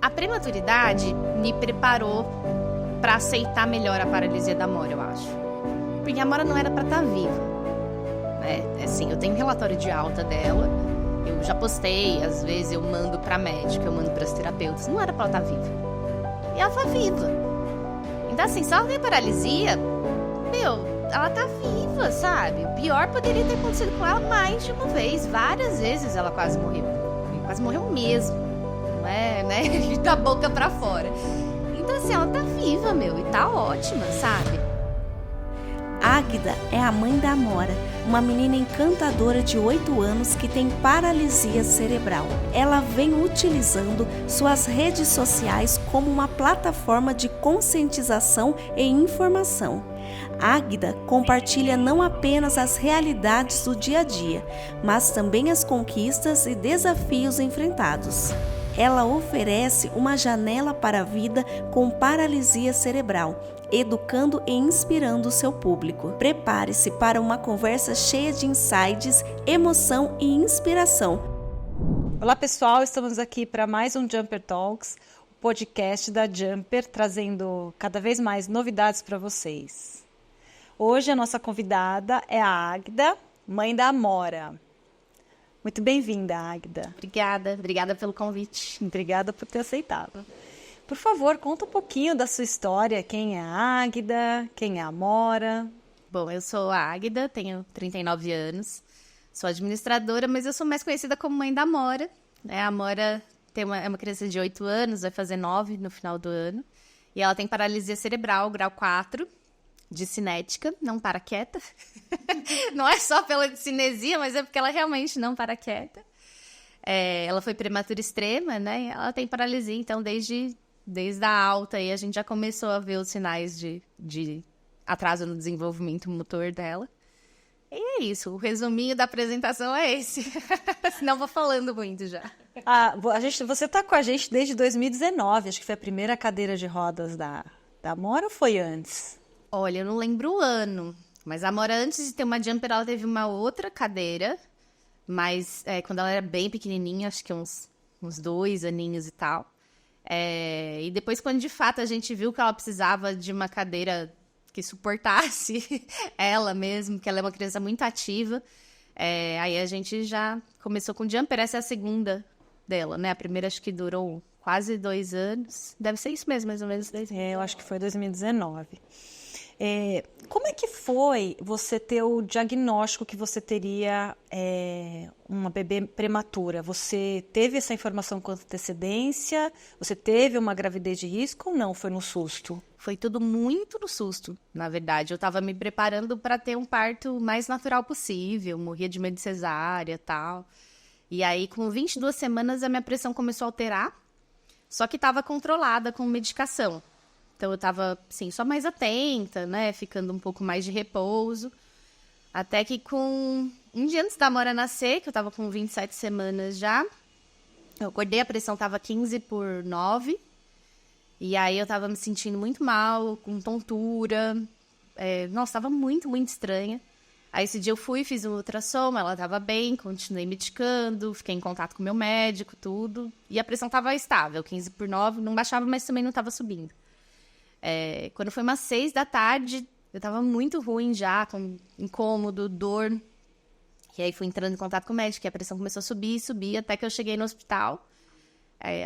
A prematuridade me preparou para aceitar melhor a paralisia da Amora, eu acho. Porque a Amora não era para estar viva. Assim, eu tenho relatório de alta dela, eu já postei, às vezes eu mando para médico, eu mando para os terapeutas, não era para ela estar viva. E ela tá viva. Então, assim, se ela tem paralisia, ela tá viva, sabe? O pior poderia ter acontecido com ela mais de uma vez. Várias vezes ela quase morreu. Quase morreu mesmo. Não é, né? Da boca pra fora. Então, assim, ela tá viva, e tá ótima, sabe? Águida é a mãe da Amora, uma menina encantadora de 8 anos que tem paralisia cerebral. Ela vem utilizando suas redes sociais como uma plataforma de conscientização e informação. Águida compartilha não apenas as realidades do dia a dia, mas também as conquistas e desafios enfrentados. Ela oferece uma janela para a vida com paralisia cerebral, educando e inspirando o seu público. Prepare-se para uma conversa cheia de insights, emoção e inspiração. Olá pessoal, estamos aqui para mais um Jumper Talks, o podcast da Jumper, trazendo cada vez mais novidades para vocês. Hoje a nossa convidada é a Águida, mãe da Amora. Muito bem-vinda, Águida. Obrigada pelo convite. Obrigada por ter aceitado. Por favor, conta um pouquinho da sua história. Quem é a Águida? Quem é a Amora? Bom, eu sou a Águida, tenho 39 anos. Sou administradora, mas eu sou mais conhecida como mãe da Amora. A Amora é uma criança de 8 anos, vai fazer 9 no final do ano. E ela tem paralisia cerebral, grau 4, de cinética, não para quieta. Não é só pela cinesia, mas é porque ela realmente não para quieta. Ela foi prematura extrema, né? Ela tem paralisia, então desde a alta aí a gente já começou a ver os sinais de atraso no desenvolvimento motor dela. E é isso, o resuminho da apresentação é esse. Senão vou falando muito já. Você está com a gente desde 2019, acho que foi a primeira cadeira de rodas da Amora ou foi antes? Olha, eu não lembro o ano, mas a Amora, antes de ter uma Jumper, ela teve uma outra cadeira, mas quando ela era bem pequenininha, acho que uns 2 aninhos e tal. E depois, quando de fato a gente viu que ela precisava de uma cadeira que suportasse ela mesmo, que ela é uma criança muito ativa, aí a gente já começou com Jumper. Essa é a segunda dela, né? A primeira acho que durou quase 2 anos. Deve ser isso mesmo, mais ou menos 2 anos. Eu acho que foi 2019. Como é que foi você ter o diagnóstico que você teria uma bebê prematura? Você teve essa informação com antecedência? Você teve uma gravidez de risco ou não? Foi no susto? Foi tudo muito no susto, na verdade. Eu estava me preparando para ter um parto mais natural possível, morria de medo de cesárea e tal. E aí, com 22 semanas, a minha pressão começou a alterar, só que estava controlada com medicação. Então, eu estava, assim, só mais atenta, né? Ficando um pouco mais de repouso. Até que com um dia antes da Amora nascer, que eu estava com 27 semanas já, eu acordei, a pressão estava 15/9. E aí, eu estava me sentindo muito mal, com tontura. Nossa, estava muito, muito estranha. Aí, esse dia eu fui, fiz um ultrassom, ela estava bem, continuei medicando, fiquei em contato com o meu médico, tudo. E a pressão estava estável, 15/9, não baixava, mas também não estava subindo. Quando foi umas 6 da tarde, eu tava muito ruim já, com incômodo, dor. E aí fui entrando em contato com o médico, e a pressão começou a subir, até que eu cheguei no hospital,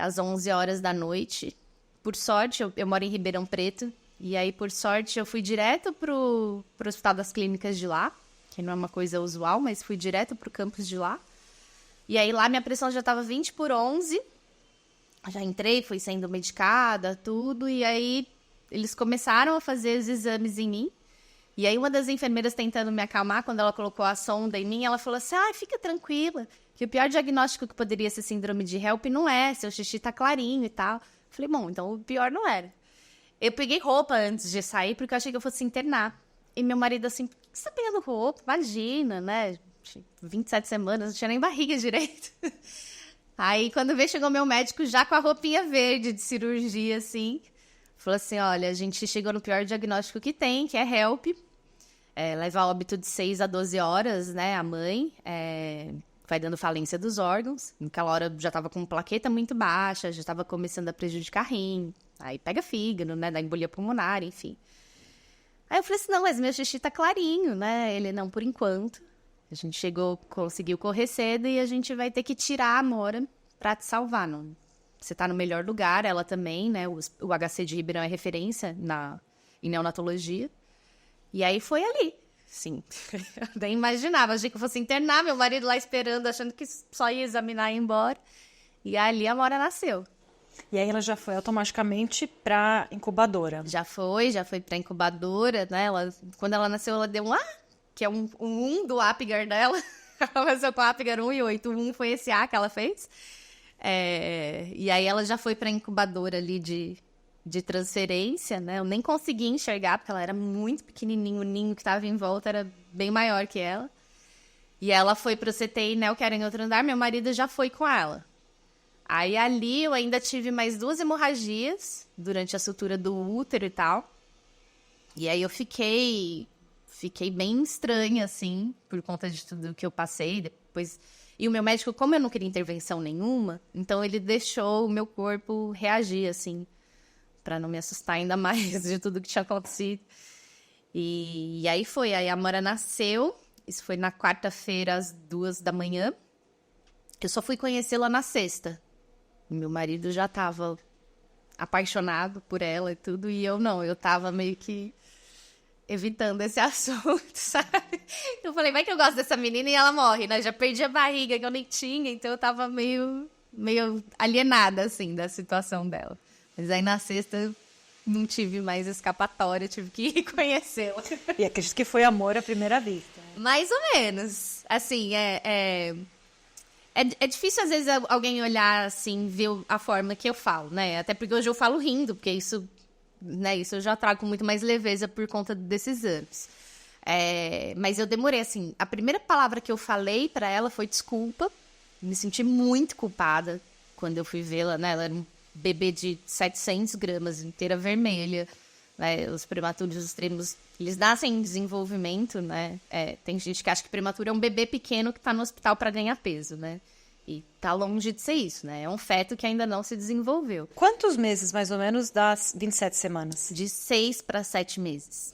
às 11 horas da noite. Por sorte, eu moro em Ribeirão Preto, e aí, por sorte, eu fui direto pro Hospital das Clínicas de lá, que não é uma coisa usual, mas fui direto pro campus de lá. E aí, lá, minha pressão já tava 20/11. Já entrei, fui sendo medicada, tudo, e aí eles começaram a fazer os exames em mim. E aí uma das enfermeiras tentando me acalmar, quando ela colocou a sonda em mim, ela falou assim, fica tranquila, que o pior diagnóstico que poderia ser síndrome de HELP não é, seu xixi tá clarinho e tal. Falei, bom, então o pior não era. Eu peguei roupa antes de sair, porque eu achei que eu fosse internar. E meu marido assim, por que você tá pegando roupa? Imagina, né? 27 semanas, não tinha nem barriga direito. Aí quando veio, chegou meu médico já com a roupinha verde de cirurgia, assim. Falou assim, olha, a gente chegou no pior diagnóstico que tem, que é HELP. Leva a óbito de 6 a 12 horas, né, a mãe. vai dando falência dos órgãos. Naquela hora já tava com plaqueta muito baixa, já tava começando a prejudicar rim. Aí pega fígado, né? Da embolia pulmonar, enfim. Aí eu falei assim, não, mas meu xixi tá clarinho, né? Ele, não, por enquanto. A gente conseguiu correr cedo e a gente vai ter que tirar a Amora pra te salvar. Não? Você tá no melhor lugar, ela também, né? O HC de Ribeirão é referência em neonatologia. E aí foi ali, sim. Eu nem imaginava, achei que eu fosse internar, meu marido lá esperando, achando que só ia examinar e ir embora. E ali a Amora nasceu. E aí ela já foi automaticamente pra incubadora. Já foi pra incubadora, né? Quando ela nasceu, ela deu um A, que é um do Apgar dela. Ela nasceu com o Apgar 1 e 8. O 1 foi esse A que ela fez. E aí ela já foi pra incubadora ali de transferência, né? Eu nem conseguia enxergar, porque ela era muito pequenininho. O ninho que tava em volta era bem maior que ela. E ela foi pro CTI, né? Que era em outro andar. Meu marido já foi com ela. Aí ali eu ainda tive mais 2 hemorragias durante a sutura do útero e tal. E aí eu fiquei bem estranha, assim, por conta de tudo que eu passei depois. E o meu médico, como eu não queria intervenção nenhuma, então ele deixou o meu corpo reagir, assim, pra não me assustar ainda mais de tudo que tinha acontecido. E aí aí a Amora nasceu, isso foi na quarta-feira às 2 da manhã. Eu só fui conhecê-la na sexta. Meu marido já tava apaixonado por ela e tudo, e eu não, eu tava meio que evitando esse assunto, sabe? Eu falei, vai que eu gosto dessa menina e ela morre, né? Já perdi a barriga que eu nem tinha, então eu tava meio alienada, assim, da situação dela. Mas aí na sexta eu não tive mais escapatória, tive que ir conhecê-la. E acredito que foi amor à primeira vista. Mais ou menos. Assim, é difícil, às vezes, alguém olhar, assim, ver a forma que eu falo, né? Até porque hoje eu falo rindo, porque isso eu já trago com muito mais leveza por conta desses anos. Mas eu demorei, assim, a primeira palavra que eu falei pra ela foi desculpa. Me senti muito culpada quando eu fui vê-la, né? Ela era um bebê de 700 gramas, inteira vermelha. Né? Os prematuros, os extremos, eles nascem em desenvolvimento, né? Tem gente que acha que prematuro é um bebê pequeno que tá no hospital para ganhar peso, né? E tá longe de ser isso, né? É um feto que ainda não se desenvolveu. Quantos meses, mais ou menos, das 27 semanas? De 6 para 7 meses.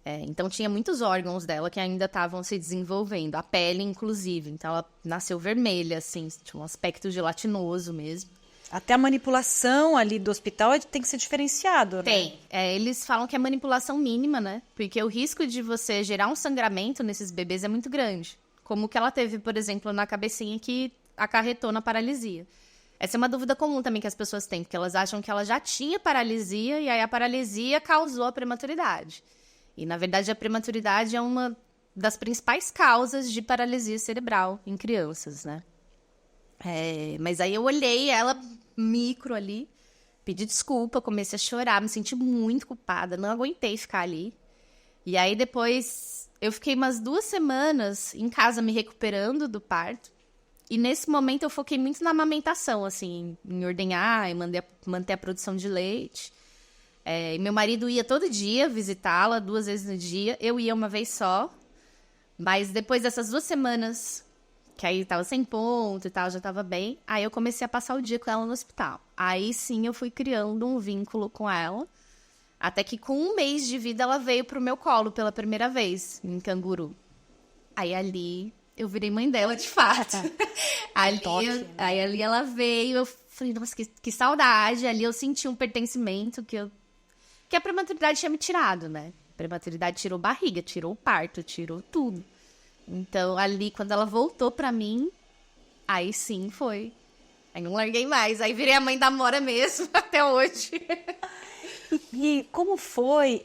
Então tinha muitos órgãos dela que ainda estavam se desenvolvendo. A pele, inclusive. Então ela nasceu vermelha, assim, tinha um aspecto gelatinoso mesmo. Até a manipulação ali do hospital tem que ser diferenciado, né? Tem. Eles falam que é manipulação mínima, né? Porque o risco de você gerar um sangramento nesses bebês é muito grande. Como o que ela teve, por exemplo, na cabecinha que acarretou na paralisia. Essa é uma dúvida comum também que as pessoas têm, porque elas acham que ela já tinha paralisia e aí a paralisia causou a prematuridade. E, na verdade, a prematuridade é uma das principais causas de paralisia cerebral em crianças, né? Mas aí eu olhei ela micro ali, pedi desculpa, comecei a chorar, me senti muito culpada, não aguentei ficar ali. E aí depois eu fiquei umas 2 semanas em casa me recuperando do parto. E nesse momento eu foquei muito na amamentação, assim, em ordenhar e manter a produção de leite. E meu marido ia todo dia visitá-la, 2 vezes no dia. Eu ia uma vez só. Mas depois dessas 2 semanas, que aí tava sem ponto e tal, já tava bem. Aí eu comecei a passar o dia com ela no hospital. Aí sim eu fui criando um vínculo com ela. Até que com 1 mês de vida ela veio pro meu colo pela primeira vez, em Canguru. Aí ali eu virei mãe dela de fato. Aí ali ela veio, eu falei, nossa, que saudade. Ali eu senti um pertencimento que a prematuridade tinha me tirado, né? A prematuridade tirou barriga, tirou o parto, tirou tudo. Então, ali, quando ela voltou pra mim, aí sim foi. Aí não larguei mais. Aí virei a mãe da Amora mesmo, até hoje. E como foi?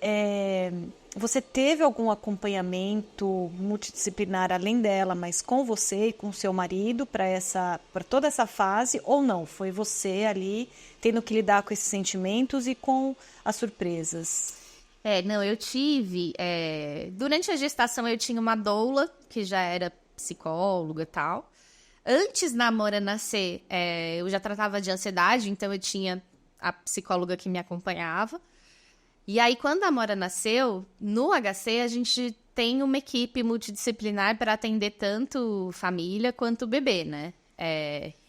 Você teve algum acompanhamento multidisciplinar além dela, mas com você e com seu marido para toda essa fase, ou não? Foi você ali tendo que lidar com esses sentimentos e com as surpresas? Não, eu tive... durante a gestação eu tinha uma doula, que já era psicóloga e tal. Antes da Amora nascer, eu já tratava de ansiedade, então eu tinha a psicóloga que me acompanhava. E aí, quando a Amora nasceu, no HC, a gente tem uma equipe multidisciplinar para atender tanto família quanto bebê, né?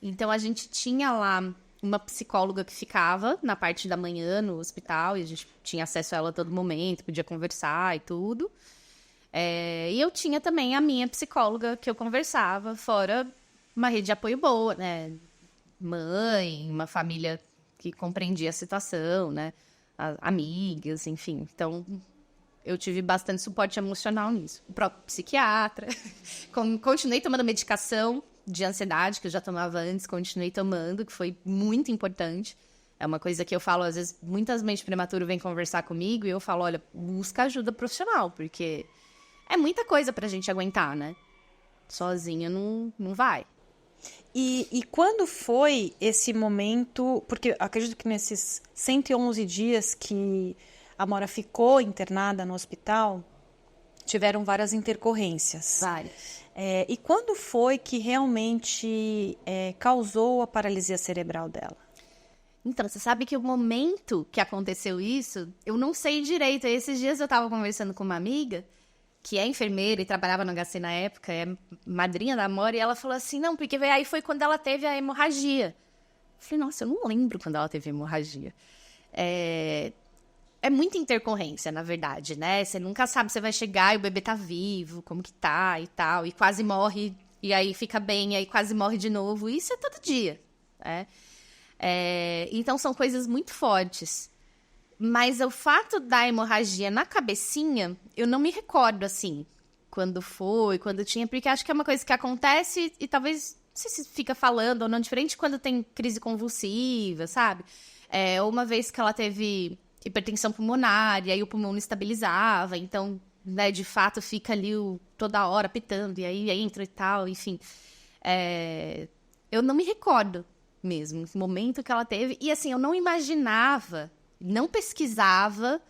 Então, a gente tinha lá uma psicóloga que ficava na parte da manhã no hospital, e a gente tinha acesso a ela a todo momento, podia conversar e tudo. E eu tinha também a minha psicóloga que eu conversava, fora uma rede de apoio boa, né? Mãe, uma família que compreendia a situação, né? Amigas, enfim. Então, eu tive bastante suporte emocional nisso. O próprio psiquiatra. Continuei tomando medicação de ansiedade, que eu já tomava antes, continuei tomando, que foi muito importante. É uma coisa que eu falo, às vezes, muitas mães de prematuro vêm conversar comigo e eu falo, olha, busca ajuda profissional, porque é muita coisa pra gente aguentar, né? Sozinha não vai. E quando foi esse momento, porque acredito que nesses 111 dias que a Amora ficou internada no hospital, tiveram várias intercorrências. Várias. E quando foi que realmente causou a paralisia cerebral dela? Então, você sabe que o momento que aconteceu isso, eu não sei direito. Esses dias eu tava conversando com uma amiga, que é enfermeira e trabalhava no HC na época, é madrinha da Amora, e ela falou assim, não, porque aí foi quando ela teve a hemorragia. Eu falei, nossa, eu não lembro quando ela teve a hemorragia. É muita intercorrência, na verdade, né? Você nunca sabe se vai chegar e o bebê tá vivo, como que tá e tal, e quase morre, e aí fica bem, e aí quase morre de novo. Isso é todo dia, né? Então, são coisas muito fortes. Mas o fato da hemorragia na cabecinha, eu não me recordo, assim, quando foi, quando tinha, porque acho que é uma coisa que acontece e talvez, não sei se fica falando ou não, diferente quando tem crise convulsiva, sabe? Ou uma vez que ela teve hipertensão pulmonar, e aí o pulmão não estabilizava, então, né, de fato, fica ali toda hora pitando, e aí entra e tal, enfim. Eu não me recordo mesmo, o momento que ela teve, e assim, eu não imaginava, não pesquisava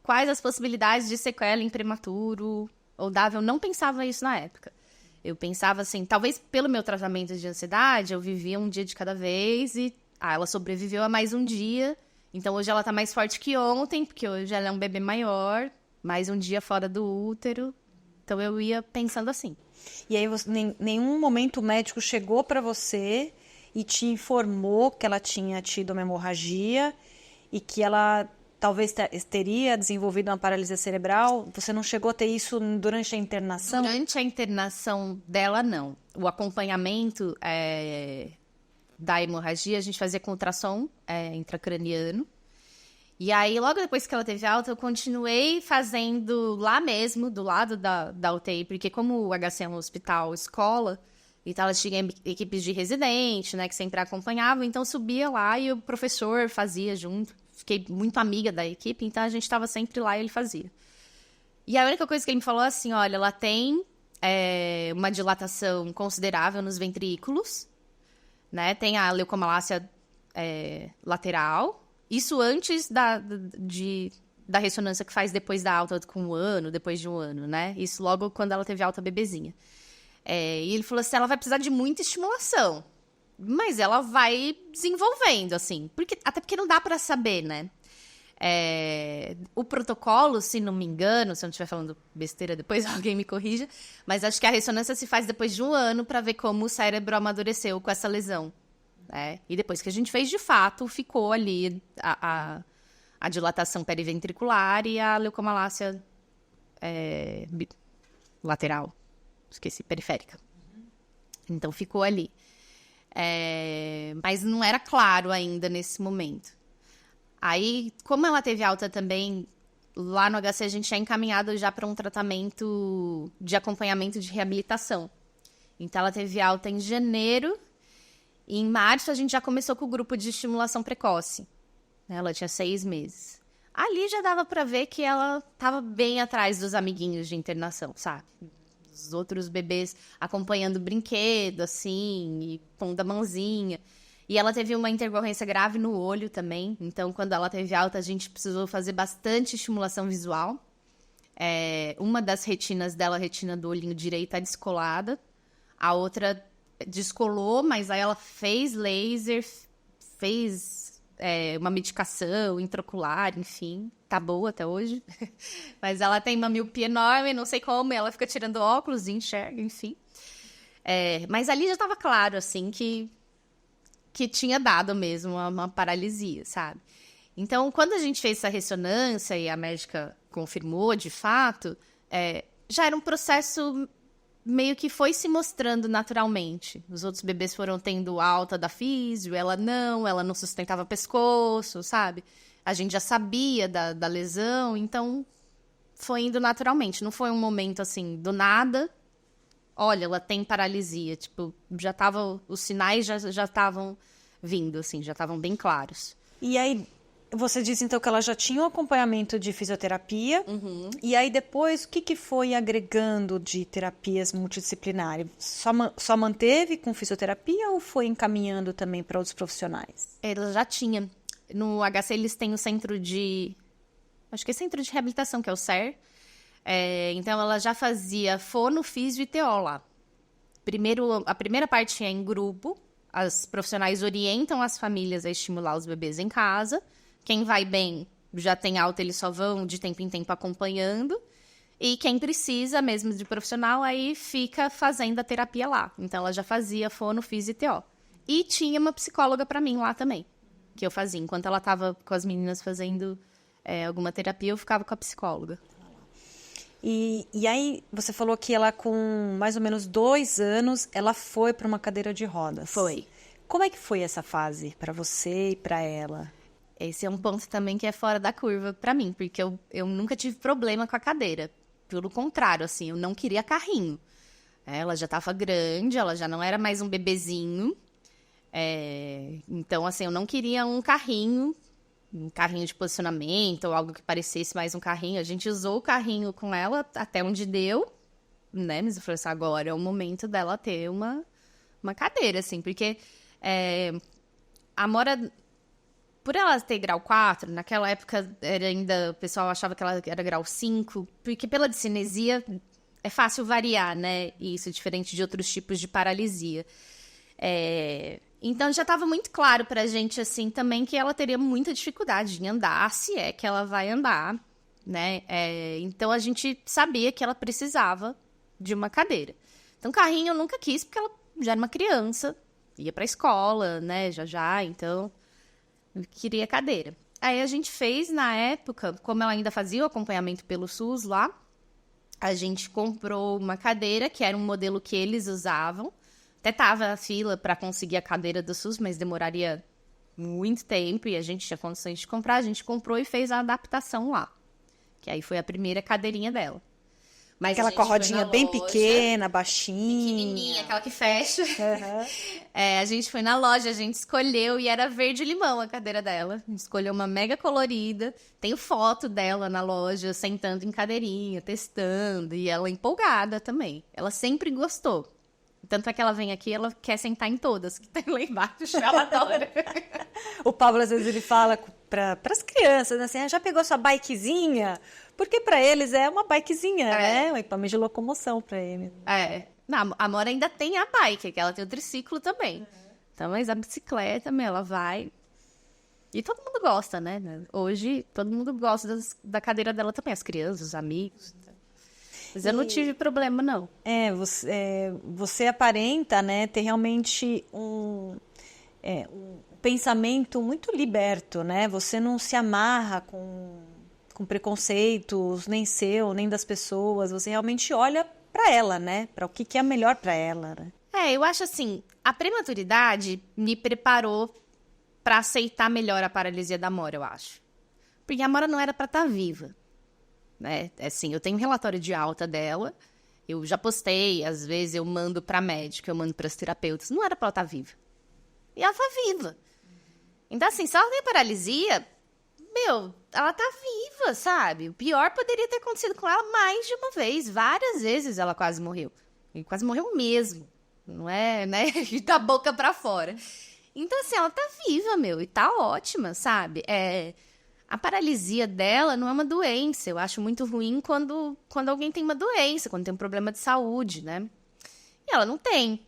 quais as possibilidades de sequela em prematuro ou dável, eu não pensava isso na época. Eu pensava assim, talvez pelo meu tratamento de ansiedade, eu vivia um dia de cada vez e ela sobreviveu a mais um dia. Então, hoje ela tá mais forte que ontem, porque hoje ela é um bebê maior, mais um dia fora do útero. Então, eu ia pensando assim. E aí, nenhum momento o médico chegou para você e te informou que ela tinha tido uma hemorragia e que ela talvez teria desenvolvido uma paralisia cerebral? Você não chegou a ter isso durante a internação? Durante a internação dela, não. O acompanhamento da hemorragia, a gente fazia com ultrassom intracraniano. E aí, logo depois que ela teve alta, eu continuei fazendo lá mesmo, do lado da UTI, porque como o HC é um hospital escola, então ela tinha equipes de residente, né, que sempre acompanhavam, então subia lá e o professor fazia junto. Fiquei muito amiga da equipe, então a gente estava sempre lá e ele fazia. E a única coisa que ele me falou é assim, olha, ela tem uma dilatação considerável nos ventrículos, né? Tem a leucomalácia lateral. Isso antes da ressonância que faz depois da alta com um ano, depois de um ano, né? Isso logo quando ela teve alta bebezinha. E ele falou assim, ela vai precisar de muita estimulação. Mas ela vai desenvolvendo, assim. Até porque não dá pra saber, né? O protocolo, se não me engano, se eu não estiver falando besteira depois, alguém me corrija, mas acho que a ressonância se faz depois de um ano para ver como o cérebro amadureceu com essa lesão. E depois que a gente fez, de fato, ficou ali a dilatação periventricular e a leucomalácia lateral. Esqueci, periférica. Então, ficou ali. Mas não era claro ainda nesse momento. Aí, como ela teve alta também, lá no HC a gente é encaminhado já para um tratamento de acompanhamento de reabilitação. Então, ela teve alta em janeiro e em março a gente já começou com o grupo de estimulação precoce. Ela tinha 6 meses. Ali já dava para ver que ela estava bem atrás dos amiguinhos de internação, sabe? Os outros bebês acompanhando o brinquedo, assim, e pondo a mãozinha. E ela teve uma intercorrência grave no olho também. Então, quando ela teve alta, a gente precisou fazer bastante estimulação visual. Uma das retinas dela, a retina do olhinho direito, tá descolada. A outra descolou, mas aí ela fez laser, fez uma medicação intraocular, enfim. tá boa até hoje. Mas ela tem uma miopia enorme, não sei como, ela fica tirando óculos e enxerga, enfim. Mas ali já tava claro, assim, que tinha dado mesmo uma paralisia, sabe? Então, quando a gente fez essa ressonância e a médica confirmou, de fato, já era um processo meio que foi se mostrando naturalmente. Os outros bebês foram tendo alta da físio, ela não sustentava o pescoço, sabe? A gente já sabia da lesão, então foi indo naturalmente. Não foi um momento assim, do nada, olha, ela tem paralisia. Tipo, já tava, os sinais já estavam vindo, assim, já estavam bem claros. E aí, você disse então que ela já tinha um acompanhamento de fisioterapia. Uhum. E aí depois, o que foi agregando de terapias multidisciplinares? Só manteve com fisioterapia ou foi encaminhando também para outros profissionais? Ela já tinha. No HC eles têm o centro de... Acho que é centro de reabilitação, que é o CER. Então ela já fazia fono, físio e TO lá. A primeira parte é em grupo. As profissionais orientam as famílias a estimular os bebês em casa. Quem vai bem, já tem alta, eles só vão de tempo em tempo acompanhando. E quem precisa mesmo de profissional, aí fica fazendo a terapia lá. Então, ela já fazia fono, físio e TO. E tinha uma psicóloga para mim lá também, que eu fazia. Enquanto ela estava com as meninas fazendo alguma terapia, eu ficava com a psicóloga. E aí, você falou que ela, com mais ou menos 2 anos, ela foi para uma cadeira de rodas. Foi. Como é que foi essa fase para você e para ela? Esse é um ponto também que é fora da curva pra mim, porque eu nunca tive problema com a cadeira. Pelo contrário, assim, eu não queria carrinho. Ela já tava grande, ela já não era mais um bebezinho. Então, assim, eu não queria um carrinho de posicionamento ou algo que parecesse mais um carrinho. A gente usou o carrinho com ela até onde deu, né? Mas eu falei assim, agora é o momento dela ter uma cadeira, assim, porque a Amora... Por ela ter grau 4, naquela época o pessoal achava que ela era grau 5, porque pela discinesia é fácil variar, né? Isso, diferente de outros tipos de paralisia. Então já estava muito claro pra gente, assim, também que ela teria muita dificuldade em andar, se é que ela vai andar, né? Então a gente sabia que ela precisava de uma cadeira. Então carrinho eu nunca quis, porque ela já era uma criança, ia pra escola, né? Já, então... Eu queria cadeira. Aí a gente fez, na época, como ela ainda fazia o acompanhamento pelo SUS lá, a gente comprou uma cadeira, que era um modelo que eles usavam. Até tava a fila para conseguir a cadeira do SUS, mas demoraria muito tempo e a gente tinha condições de comprar. A gente comprou e fez a adaptação lá. Que aí foi a primeira cadeirinha dela. Mas aquela com a rodinha bem pequena, baixinha. Pequenininha, aquela que fecha. Uhum. A gente foi na loja, a gente escolheu e era verde-limão a cadeira dela. A gente escolheu uma mega colorida. Tenho foto dela na loja, sentando em cadeirinha, testando. E ela empolgada também. Ela sempre gostou. Tanto é que ela vem aqui, ela quer sentar em todas que tem lá embaixo. Ela adora. O Pablo, às vezes, ele fala para as crianças, assim, já pegou sua bikezinha? Porque para eles é uma bikezinha, né? Um equipamento de locomoção para eles. Não, a Amora ainda tem a bike, que ela tem o triciclo também. Uhum. Então, mas a bicicleta, ela vai... E todo mundo gosta, né? Hoje, todo mundo gosta da cadeira dela também. As crianças, os amigos. Mas eu não tive problema, não. Você aparenta, né, ter realmente um pensamento muito liberto, né? Você não se amarra com preconceitos, nem seu, nem das pessoas. Você realmente olha para ela, né? Para o que é melhor para ela, né? Eu acho assim, a prematuridade me preparou para aceitar melhor a paralisia da Amora, eu acho. Porque a Amora não era para estar viva, né? Assim, eu tenho um relatório de alta dela, eu já postei, às vezes eu mando para médico, eu mando para os terapeutas, não era para ela estar viva. E ela tá viva. Então, assim, se ela tem paralisia, ela tá viva, sabe? O pior poderia ter acontecido com ela mais de uma vez. Várias vezes ela quase morreu. E quase morreu mesmo. Não é, né? Da boca pra fora. Então, assim, ela tá viva, e tá ótima, sabe? A paralisia dela não é uma doença. Eu acho muito ruim quando alguém tem uma doença, quando tem um problema de saúde, né? E ela não tem.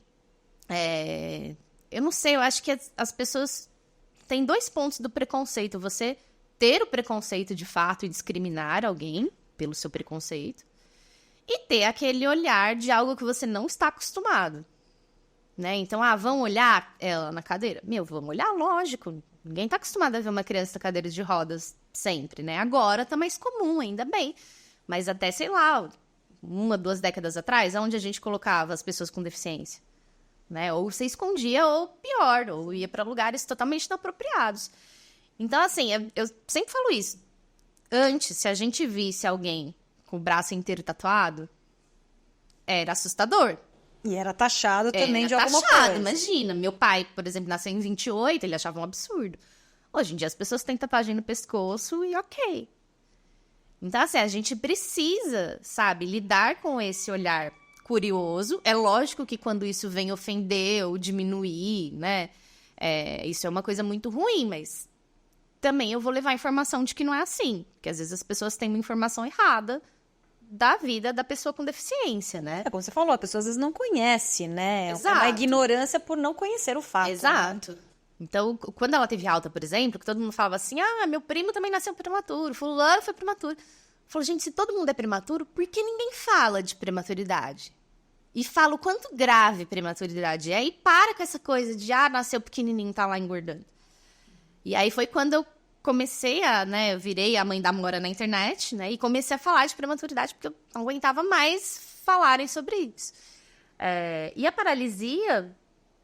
Eu não sei, eu acho que as pessoas... Tem 2 pontos do preconceito. Você ter o preconceito de fato e discriminar alguém pelo seu preconceito, e ter aquele olhar de algo que você não está acostumado, né? Então, vão olhar ela na cadeira? Vamos olhar, lógico. Ninguém está acostumado a ver uma criança na cadeira de rodas sempre, né? Agora tá mais comum, ainda bem. Mas até, sei lá, 1, 2 décadas atrás, onde a gente colocava as pessoas com deficiência, né? Ou você escondia, ou pior, ou ia para lugares totalmente inapropriados. Então, assim, eu sempre falo isso. Antes, se a gente visse alguém com o braço inteiro tatuado, era assustador. E era taxado também de alguma coisa. Imagina. Meu pai, por exemplo, nasceu em 28, ele achava um absurdo. Hoje em dia as pessoas têm tatuagem no pescoço e ok. Então, assim, a gente precisa, sabe, lidar com esse olhar curioso. É lógico que quando isso vem ofender ou diminuir, né, isso é uma coisa muito ruim, mas também eu vou levar a informação de que não é assim. Porque às vezes as pessoas têm uma informação errada da vida da pessoa com deficiência, né? Como você falou, a pessoa às vezes não conhece, né? Exato. É uma ignorância por não conhecer o fato. Exato. Né? Então, quando ela teve alta, por exemplo, que todo mundo falava assim, meu primo também nasceu prematuro, fulano foi prematuro. Falou, gente, se todo mundo é prematuro, por que ninguém fala de prematuridade? E fala o quanto grave prematuridade é, e para com essa coisa de, nasceu pequenininho, tá lá engordando. E aí foi quando eu comecei eu virei a mãe da Amora na internet, né? E comecei a falar de prematuridade, porque eu não aguentava mais falarem sobre isso. E a paralisia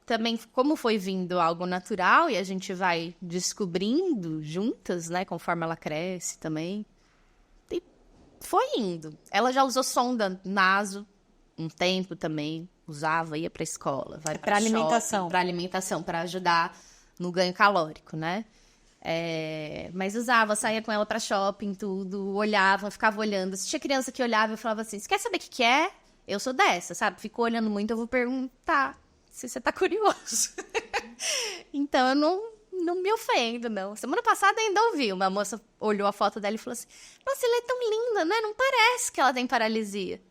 também, como foi vindo algo natural, e a gente vai descobrindo juntas, né? Conforme ela cresce também. E foi indo. Ela já usou sonda naso um tempo também. Usava, ia pra escola. Vai pra alimentação. Pra alimentação, pra ajudar no ganho calórico, né? Mas usava, saía com ela pra shopping, tudo, olhava, ficava olhando. Se tinha criança que olhava, eu falava assim, você quer saber o que é? Eu sou dessa, sabe? Ficou olhando muito, eu vou perguntar se você tá curioso. Então, eu não me ofendo, não. Semana passada ainda ouvi, uma moça olhou a foto dela e falou assim, nossa, ela é tão linda, né? Não parece que ela tem paralisia.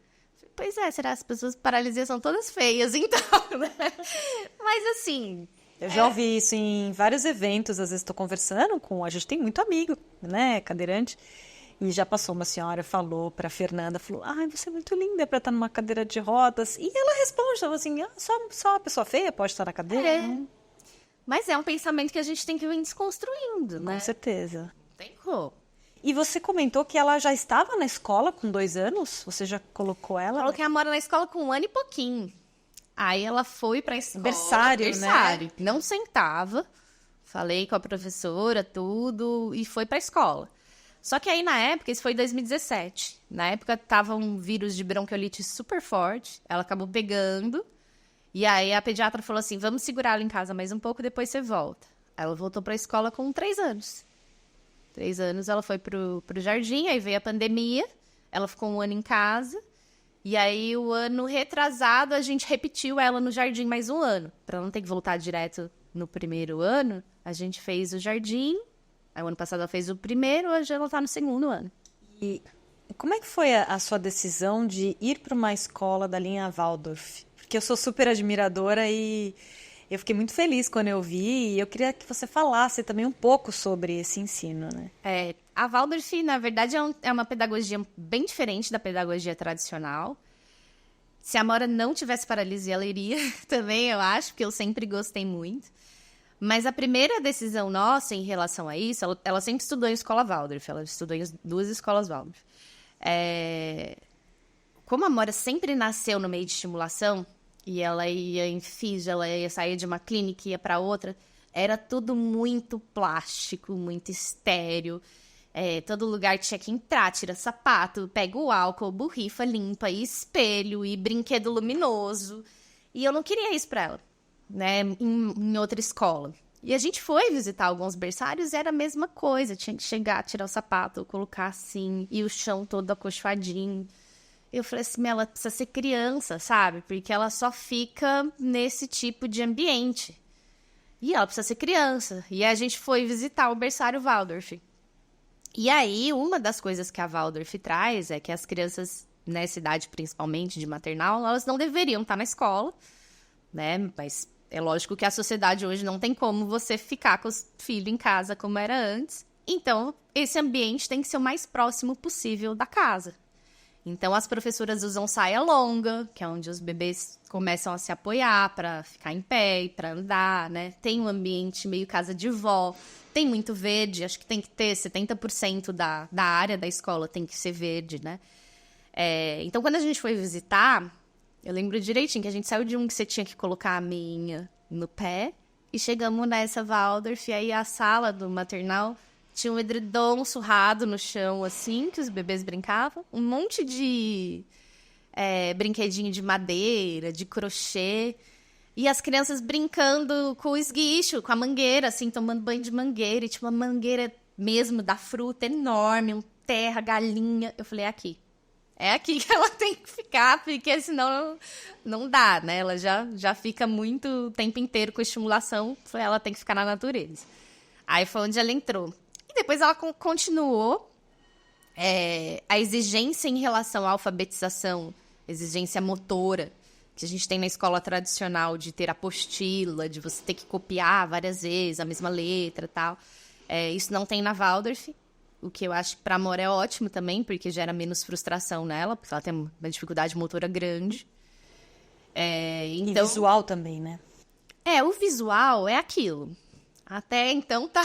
Pois será? As pessoas com paralisia são todas feias, então, né? Mas assim... Eu já ouvi isso em vários eventos, às vezes estou conversando com... A gente tem muito amigo, né, cadeirante. E já passou uma senhora, falou para Fernanda, falou, você é muito linda para estar numa cadeira de rodas. E ela responde, falou assim, só uma pessoa feia pode estar na cadeira? Mas é um pensamento que a gente tem que ir desconstruindo, né? Com certeza. Tem como. E você comentou que ela já estava na escola com 2 anos? Você já colocou ela? Coloquei a Amora na escola com 1 ano e pouquinho. Aí ela foi pra escola. Berçário, né? Não sentava. Falei com a professora, tudo, e foi pra escola. Só que aí, na época, isso foi em 2017. Na época, tava um vírus de bronquiolite super forte. Ela acabou pegando. E aí, a pediatra falou assim, vamos segurar ela em casa mais um pouco, depois você volta. Ela voltou pra escola com 3 anos. 3 anos, ela foi pro jardim, aí veio a pandemia. Ela ficou 1 ano em casa. E aí, o ano retrasado, a gente repetiu ela no jardim mais 1 ano. Pra não ter que voltar direto no primeiro ano, a gente fez o jardim. Aí, o ano passado, ela fez o primeiro, hoje ela tá no 2º ano. E como é que foi a sua decisão de ir para uma escola da linha Waldorf? Porque eu sou super admiradora e eu fiquei muito feliz quando eu vi. E eu queria que você falasse também um pouco sobre esse ensino, né? A Waldorf, na verdade, é uma pedagogia bem diferente da pedagogia tradicional. Se a Amora não tivesse paralisia, ela iria também, eu acho, porque eu sempre gostei muito. Mas a primeira decisão nossa em relação a isso, ela sempre estudou em escola Waldorf, ela estudou em 2 escolas Waldorf. Como a Amora sempre nasceu no meio de estimulação, e ela ia em físio, ela ia sair de uma clínica e ia para outra, era tudo muito plástico, muito estéril. Todo lugar tinha que entrar, tira sapato, pega o álcool, borrifa, limpa, e espelho, e brinquedo luminoso. E eu não queria isso pra ela, né, em outra escola. E a gente foi visitar alguns berçários e era a mesma coisa. Tinha que chegar, tirar o sapato, colocar assim, e o chão todo acolchoadinho. Eu falei assim, ela precisa ser criança, sabe? Porque ela só fica nesse tipo de ambiente. E ela precisa ser criança. E a gente foi visitar o berçário Waldorf. E aí, uma das coisas que a Waldorf traz é que as crianças, nessa idade principalmente de maternal, elas não deveriam estar na escola, né? Mas é lógico que a sociedade hoje não tem como você ficar com os filhos em casa como era antes. Então, esse ambiente tem que ser o mais próximo possível da casa. Então, as professoras usam saia longa, que é onde os bebês começam a se apoiar para ficar em pé e para andar, né? Tem um ambiente meio casa de vó, tem muito verde, acho que tem que ter 70% da área da escola tem que ser verde, né? Então, quando a gente foi visitar, eu lembro direitinho que a gente saiu de um que você tinha que colocar a meinha no pé e chegamos nessa Waldorf, e aí a sala do maternal tinha um edredom surrado no chão, assim, que os bebês brincavam. Um monte de brinquedinho de madeira, de crochê. E as crianças brincando com o esguicho, com a mangueira, assim, tomando banho de mangueira. E tinha uma mangueira mesmo da fruta enorme, um terra, galinha. Eu falei, é aqui que ela tem que ficar, porque senão não dá, né? Ela já fica muito o tempo inteiro com estimulação, ela tem que ficar na natureza. Aí foi onde ela entrou. E depois ela continuou. A exigência em relação à alfabetização, exigência motora, que a gente tem na escola tradicional, de ter apostila, de você ter que copiar várias vezes a mesma letra e tal. Isso não tem na Waldorf, o que eu acho que para a Amora é ótimo também, porque gera menos frustração nela, porque ela tem uma dificuldade motora grande. Então, e visual também, né? O visual é aquilo. Até então tá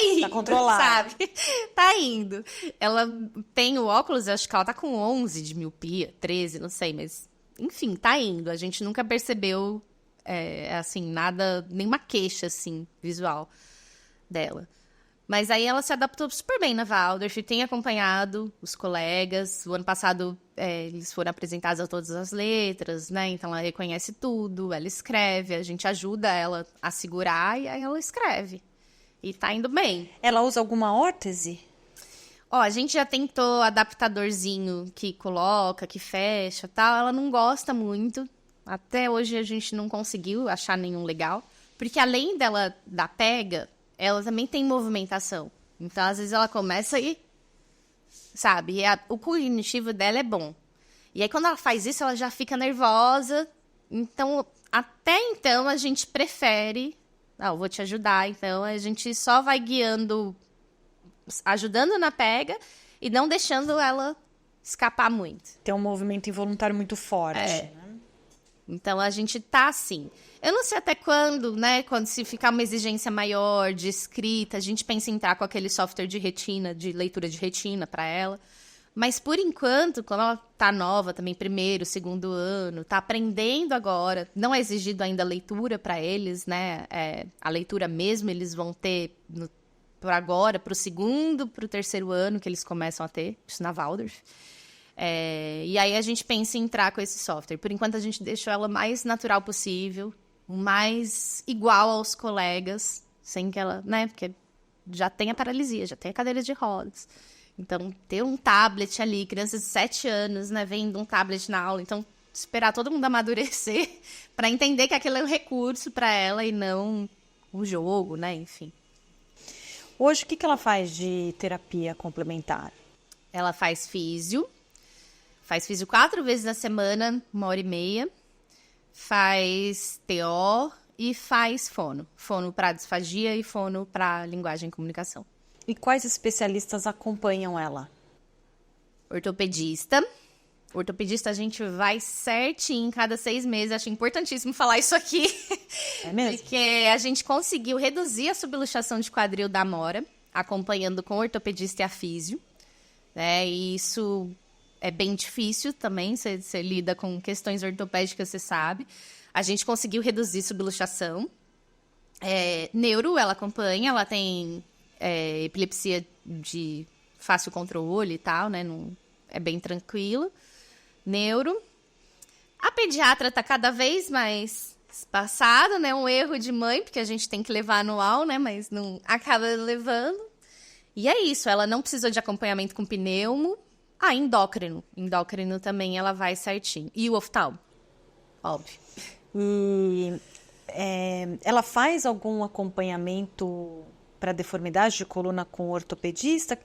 indo, tá controlado, sabe? Tá indo. Ela tem o óculos, acho que ela tá com 11 de miopia, 13, não sei, mas enfim, tá indo. A gente nunca percebeu, assim, nada, nenhuma queixa, assim, visual dela. Mas aí ela se adaptou super bem na Waldorf, tem acompanhado os colegas. O ano passado eles foram apresentados a todas as letras, né? Então ela reconhece tudo, ela escreve, a gente ajuda ela a segurar e aí ela escreve. E tá indo bem. Ela usa alguma órtese? A gente já tentou adaptadorzinho que coloca, que fecha e tal. Ela não gosta muito. Até hoje a gente não conseguiu achar nenhum legal. Porque além dela dar pega, ela também tem movimentação. Então, às vezes, ela começa e... Sabe? O cognitivo dela é bom. E aí, quando ela faz isso, ela já fica nervosa. Então, até então, a gente prefere... eu vou te ajudar. Então, a gente só vai guiando, ajudando na pega e não deixando ela escapar muito. Tem um movimento involuntário muito forte. Né? Então, a gente tá assim. Eu não sei até quando, né? Quando se ficar uma exigência maior de escrita, a gente pensa em entrar com aquele software de retina, de leitura de retina para ela. Mas, por enquanto, como ela tá nova também, primeiro, segundo ano, tá aprendendo agora, não é exigido ainda leitura para eles, né? A leitura mesmo eles vão ter por agora, pro segundo, pro terceiro ano que eles começam a ter, isso na Waldorf. E aí a gente pensa em entrar com esse software. Por enquanto, a gente deixou ela mais natural possível, o mais igual aos colegas, sem que ela, né? Porque já tem a paralisia, já tem a cadeira de rodas. Então, ter um tablet ali, crianças de 7 anos, né, vendo um tablet na aula. Então, esperar todo mundo amadurecer para entender que aquilo é um recurso para ela e não um jogo, né, enfim. Hoje, o que ela faz de terapia complementar? Ela faz físio 4 vezes na semana, 1h30. Faz TO e faz fono. Fono para disfagia e fono para linguagem e comunicação. E quais especialistas acompanham ela? Ortopedista. Ortopedista a gente vai certinho cada 6 meses. Acho importantíssimo falar isso aqui. É mesmo? Porque a gente conseguiu reduzir a subluxação de quadril da Amora, acompanhando com o ortopedista e a físio. E isso é bem difícil também. Você lida com questões ortopédicas, você sabe. A gente conseguiu reduzir subluxação. Neuro, ela acompanha. Ela tem... epilepsia de fácil controle e tal, né? Não, é bem tranquilo. Neuro. A pediatra tá cada vez mais espaçada, né? Um erro de mãe, porque a gente tem que levar anual, né? Mas não acaba levando. E é isso, ela não precisou de acompanhamento com pneumo. Endócrino. Endócrino também ela vai certinho. E o oftalmo, óbvio. E ela faz algum acompanhamento para deformidade de coluna com o ortopedista?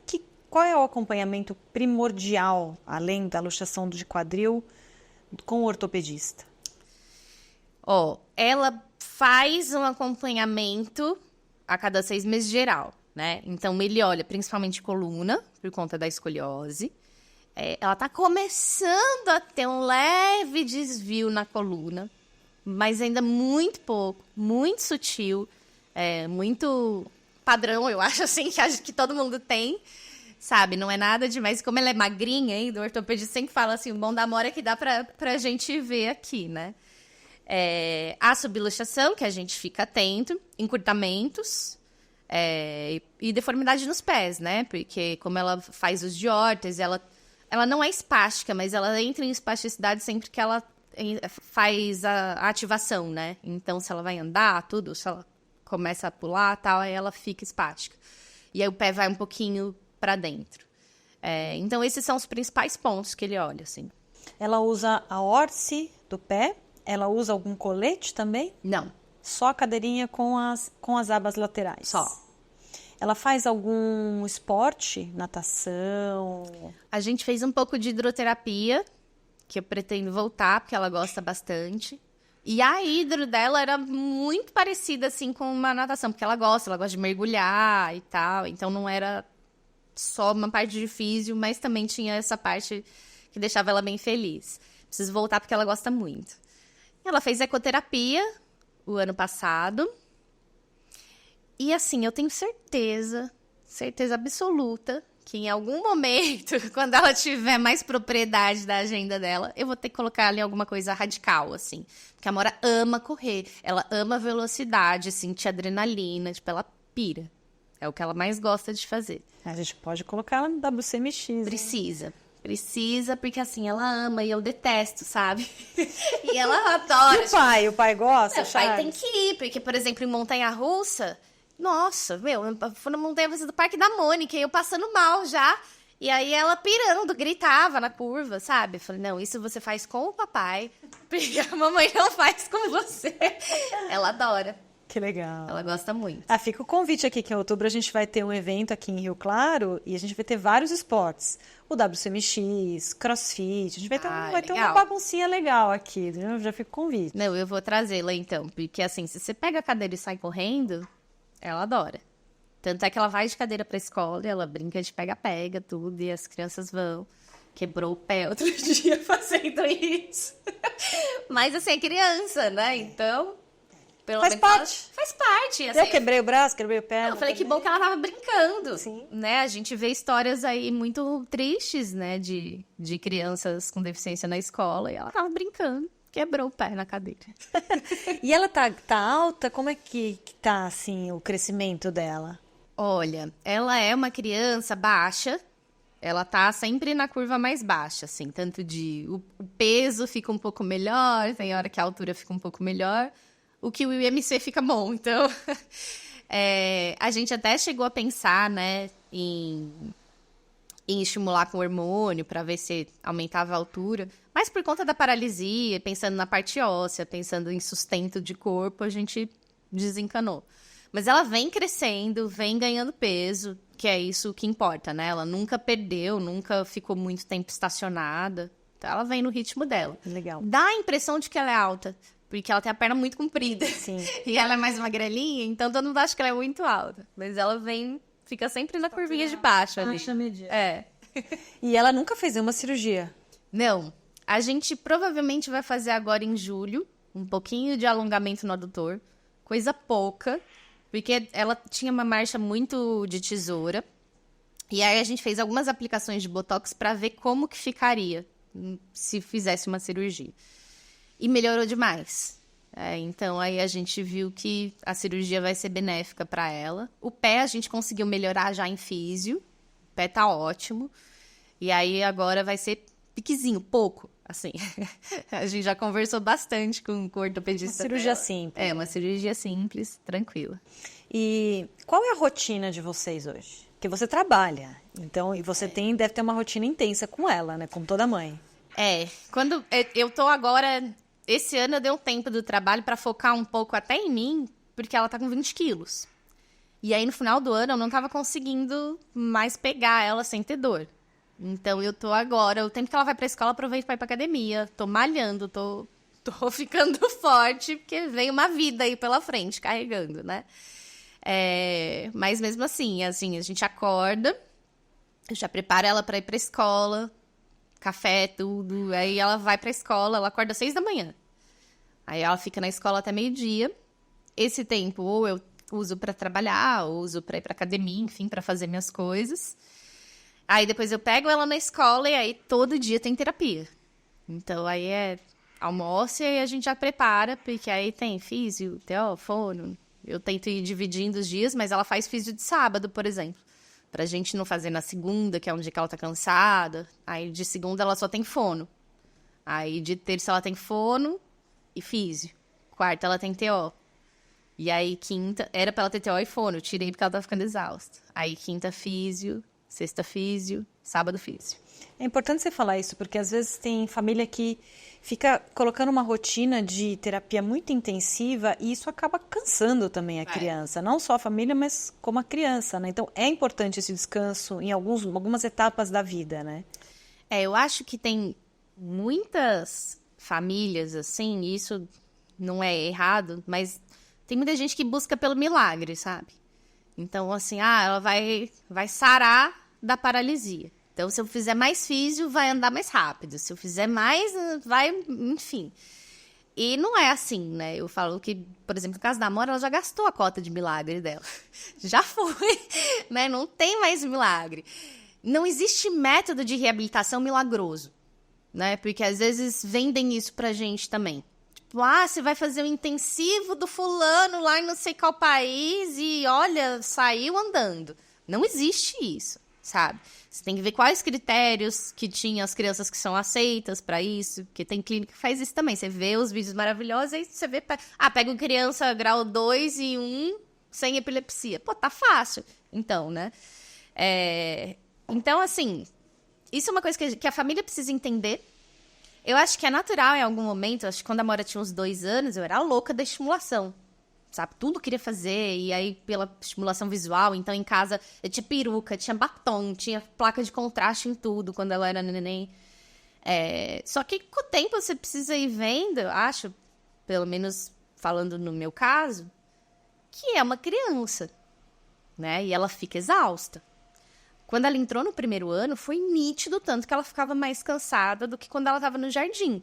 Qual é o acompanhamento primordial, além da luxação de quadril, com o ortopedista? Ela faz um acompanhamento a cada 6 meses geral. né? Então, ele olha principalmente coluna, por conta da escoliose. Ela tá começando a ter um leve desvio na coluna, mas ainda muito pouco, muito sutil, muito padrão, eu acho, assim, que todo mundo tem, sabe? Não é nada demais. Como ela é magrinha ainda, o ortopedista sempre fala assim, o bom da Amora é que dá pra gente ver aqui, né? A subluxação, que a gente fica atento, encurtamentos, e deformidade nos pés, né? Porque como ela faz os diórteres, ela não é espástica, mas ela entra em espasticidade sempre que ela faz a ativação, né? Então, se ela vai andar, tudo, se ela começa a pular, tal, aí ela fica espástica. E aí o pé vai um pouquinho para dentro. Então, esses são os principais pontos que ele olha, assim. Ela usa a órtice do pé? Ela usa algum colete também? Não. Só a cadeirinha com as abas laterais? Só. Ela faz algum esporte? Natação? A gente fez um pouco de hidroterapia, que eu pretendo voltar, porque ela gosta bastante. E a hidro dela era muito parecida, assim, com uma natação, porque ela gosta de mergulhar e tal. Então, não era só uma parte de físio, mas também tinha essa parte que deixava ela bem feliz. Preciso voltar, porque ela gosta muito. Ela fez ecoterapia o ano passado. E assim, eu tenho certeza absoluta, que em algum momento, quando ela tiver mais propriedade da agenda dela, eu vou ter que colocar ali alguma coisa radical, assim. Porque a Amora ama correr, ela ama velocidade, sentir adrenalina, tipo, ela pira. É o que ela mais gosta de fazer. A gente pode colocar ela no WCMX. Precisa, porque assim, ela ama e eu detesto, sabe? E ela adora. E o pai gosta, O pai tem que ir, porque, por exemplo, em montanha-russa, nossa, eu fui na montanha-russa do Parque da Mônica e eu passando mal já. E aí ela pirando, gritava na curva, sabe? Eu falei, não, isso você faz com o papai, porque a mamãe não faz com você. Ela adora. Que legal. Ela gosta muito. Fica o convite aqui, que em outubro a gente vai ter um evento aqui em Rio Claro e a gente vai ter vários esportes. O WCMX, CrossFit, a gente vai ter uma baguncinha legal aqui, já fica o convite. Não, eu vou trazê-la então, porque assim, se você pega a cadeira e sai correndo, ela adora. Tanto é que ela vai de cadeira pra escola, ela brinca de pega-pega, tudo, e as crianças vão. Quebrou o pé outro dia fazendo isso. Mas assim, é criança, né? Então... Faz parte. Faz parte. Assim, eu quebrei o braço, quebrei o pé. Eu falei que bom que ela tava brincando. Sim. Né? A gente vê histórias aí muito tristes, né? De crianças com deficiência na escola. E ela tava brincando. Quebrou o pé na cadeira. E ela tá alta? Como é que tá, assim, o crescimento dela? Olha, ela é uma criança baixa. Ela tá sempre na curva mais baixa, assim. Tanto de... O peso fica um pouco melhor. Tem hora que a altura fica um pouco melhor. O que o IMC fica bom, então... a gente até chegou a pensar, né, em estimular com hormônio para ver se aumentava a altura. Mas por conta da paralisia, pensando na parte óssea, pensando em sustento de corpo, a gente desencanou. Mas ela vem crescendo, vem ganhando peso, que é isso que importa, né? Ela nunca perdeu, nunca ficou muito tempo estacionada. Então ela vem no ritmo dela. Legal. Dá a impressão de que ela é alta. Porque ela tem a perna muito comprida. Sim. E ela é mais magrelinha, então todo mundo acha que ela é muito alta. Mas ela fica sempre na curvinha de baixo ali. E ela nunca fez uma cirurgia? Não. A gente provavelmente vai fazer agora em julho, um pouquinho de alongamento no adutor. Coisa pouca, porque ela tinha uma marcha muito de tesoura. E aí a gente fez algumas aplicações de botox para ver como que ficaria se fizesse uma cirurgia. E melhorou demais. Então, aí a gente viu que a cirurgia vai ser benéfica para ela. O pé a gente conseguiu melhorar já em físio. O pé tá ótimo. E aí, agora vai ser piquezinho, pouco, assim. A gente já conversou bastante com o ortopedista. Uma cirurgia simples. Uma cirurgia simples, tranquila. E qual é a rotina de vocês hoje? Porque você trabalha. Então, e você deve ter uma rotina intensa com ela, né? Como toda mãe. Quando eu tô agora... Esse ano eu dei um tempo do trabalho para focar um pouco até em mim, porque ela tá com 20 quilos. E aí, no final do ano, eu não tava conseguindo mais pegar ela sem ter dor. Então, eu tô agora, o tempo que ela vai pra escola, aproveito pra ir pra academia. Tô malhando, tô ficando forte, porque vem uma vida aí pela frente, carregando, né? Mas mesmo assim, a gente acorda, eu já preparo ela pra ir pra escola, café, tudo. Aí ela vai pra escola, ela acorda às 6 da manhã. Aí ela fica na escola até meio-dia. Esse tempo, ou eu uso pra trabalhar, ou uso pra ir pra academia, enfim, pra fazer minhas coisas. Aí depois eu pego ela na escola e aí todo dia tem terapia. Então aí almoço e aí a gente já prepara, porque aí tem físio, TO, fono. Eu tento ir dividindo os dias, mas ela faz físio de sábado, por exemplo. Pra gente não fazer na segunda, que é um dia que ela tá cansada. Aí de segunda ela só tem fono. Aí de terça ela tem fono e físio. Quarta ela tem TO. E aí quinta, era pra ela ter TO e fono, eu tirei porque ela tava ficando exausta. Aí quinta físio, sexta físio, sábado físio. É importante você falar isso, porque às vezes tem família que fica colocando uma rotina de terapia muito intensiva e isso acaba cansando também a criança. Não só a família, mas como a criança, né? Então, é importante esse descanso em algumas etapas da vida, né? Eu acho que tem muitas famílias, assim, e isso não é errado, mas tem muita gente que busca pelo milagre, sabe? Então, assim, ela vai sarar da paralisia. Então, se eu fizer mais físio, vai andar mais rápido. Se eu fizer mais, vai... Enfim. E não é assim, né? Eu falo que, por exemplo, no caso da Amora, ela já gastou a cota de milagre dela. Já foi, né? Não tem mais milagre. Não existe método de reabilitação milagroso, né? Porque às vezes vendem isso pra gente também. Tipo, você vai fazer o intensivo do fulano lá em não sei qual país e, olha, saiu andando. Não existe isso, sabe? Você tem que ver quais critérios que tinham as crianças que são aceitas pra isso, porque tem clínica que faz isso também. Você vê os vídeos maravilhosos, aí você vê... pega criança grau 2 e 1 sem epilepsia. Pô, tá fácil. Então, né? Então, assim, isso é uma coisa que a família precisa entender. Eu acho que é natural em algum momento, acho que quando a Amora tinha uns 2 anos, eu era louca da estimulação. Sabe? Tudo queria fazer, e aí pela estimulação visual, então em casa eu tinha peruca, tinha batom, tinha placa de contraste em tudo quando ela era neném. Só que com o tempo você precisa ir vendo, eu acho, pelo menos falando no meu caso, que é uma criança, né? E ela fica exausta. Quando ela entrou no primeiro ano, foi nítido tanto que ela ficava mais cansada do que quando ela estava no jardim.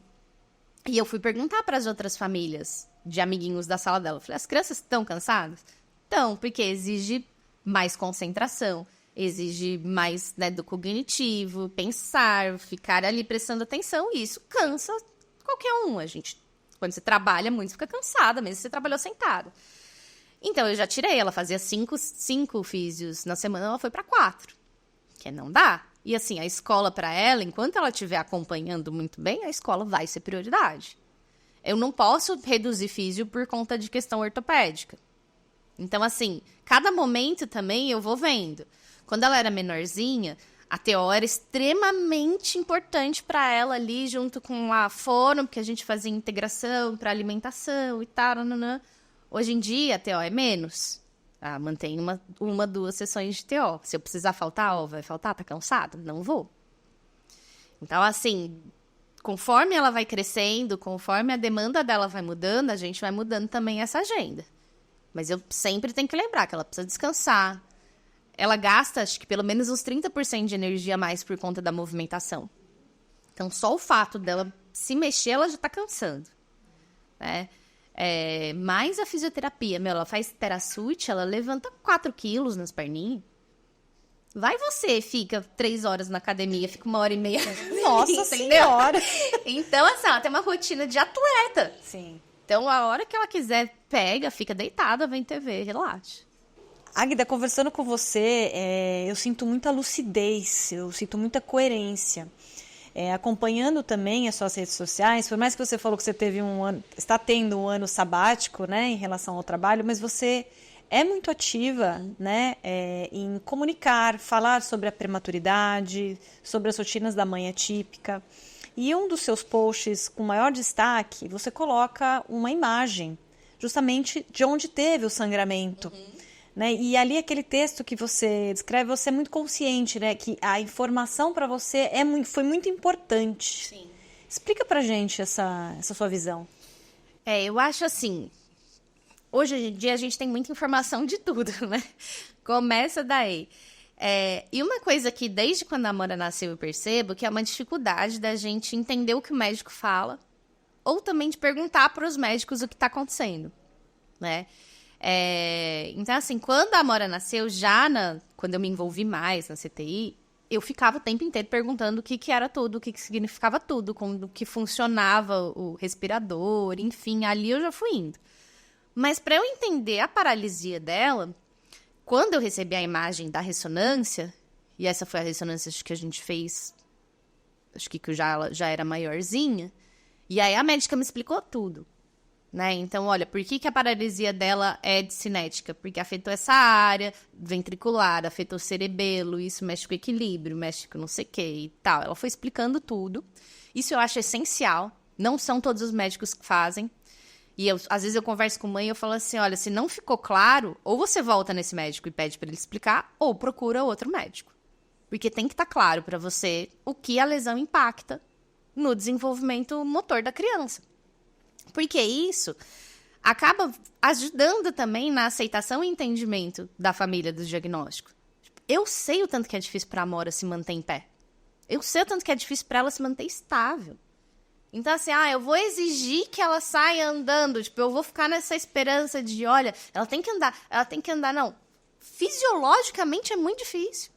E eu fui perguntar para as outras famílias de amiguinhos da sala dela. Eu falei, as crianças estão cansadas? Estão, porque exige mais concentração, exige mais, né, do cognitivo, pensar, ficar ali prestando atenção, e isso cansa qualquer um. Quando você trabalha muito, fica cansada, mesmo se você trabalhou sentada. Então, eu já tirei, ela fazia 5 físios na semana, ela foi para 4, que não dá. E assim, a escola para ela, enquanto ela estiver acompanhando muito bem, a escola vai ser prioridade. Eu não posso reduzir físio por conta de questão ortopédica. Então, assim, cada momento também eu vou vendo. Quando ela era menorzinha, a TO era extremamente importante para ela ali, junto com a fono, porque a gente fazia integração para alimentação e tal. Nananã. Hoje em dia, a TO é menos. Mantém uma, 2 sessões de TO. Se eu precisar faltar, vai faltar, tá cansada? Não vou. Então, assim, conforme ela vai crescendo, conforme a demanda dela vai mudando, a gente vai mudando também essa agenda. Mas eu sempre tenho que lembrar que ela precisa descansar. Ela gasta, acho que pelo menos uns 30% de energia a mais por conta da movimentação. Então, só o fato dela se mexer, ela já tá cansando, né? Mais a fisioterapia, ela faz TheraSuit, ela levanta 4 quilos nas perninhas. Vai você, fica 3 horas na academia, fica 1h30. Nossa Senhora! Então, assim, ela tem uma rotina de atleta. Sim. Então, a hora que ela quiser, pega, fica deitada, vem TV, relaxa. Águida, conversando com você, eu sinto muita lucidez, eu sinto muita coerência. Acompanhando também as suas redes sociais, por mais que você falou que você teve está tendo um ano sabático, né, em relação ao trabalho, mas você é muito ativa, né, em comunicar, falar sobre a prematuridade, sobre as rotinas da mãe atípica. E um dos seus posts com maior destaque, você coloca uma imagem, justamente de onde teve o sangramento. Né? E ali aquele texto que você descreve, você é muito consciente, né? Que a informação para você foi muito importante. Sim. Explica pra gente essa sua visão. Eu acho assim, hoje em dia a gente tem muita informação de tudo, né? Começa daí. E uma coisa que desde quando a Amora nasceu eu percebo que é uma dificuldade da gente entender o que o médico fala ou também de perguntar para os médicos o que está acontecendo, né? Então, assim, quando a Amora nasceu, quando eu me envolvi mais na CTI, eu ficava o tempo inteiro perguntando o que era tudo, o que significava tudo, como que funcionava o respirador, enfim, ali eu já fui indo. Mas para eu entender a paralisia dela, quando eu recebi a imagem da ressonância, e essa foi a ressonância que a gente fez, acho que ela já era maiorzinha, e aí a médica me explicou tudo, né? Então, olha, por que a paralisia dela é discinética? Porque afetou essa área ventricular, afetou o cerebelo, isso mexe com o equilíbrio, mexe com não sei o que e tal. Ela foi explicando tudo. Isso eu acho essencial. Não são todos os médicos que fazem. E às vezes eu converso com mãe e eu falo assim, olha, se não ficou claro, ou você volta nesse médico e pede para ele explicar, ou procura outro médico. Porque tem que estar claro para você o que a lesão impacta no desenvolvimento motor da criança. Porque isso acaba ajudando também na aceitação e entendimento da família do diagnóstico. Eu sei o tanto que é difícil para a Amora se manter em pé. Eu sei o tanto que é difícil para ela se manter estável. Então, assim, eu vou exigir que ela saia andando. Tipo, eu vou ficar nessa esperança de, olha, ela tem que andar. Não, fisiologicamente é muito difícil.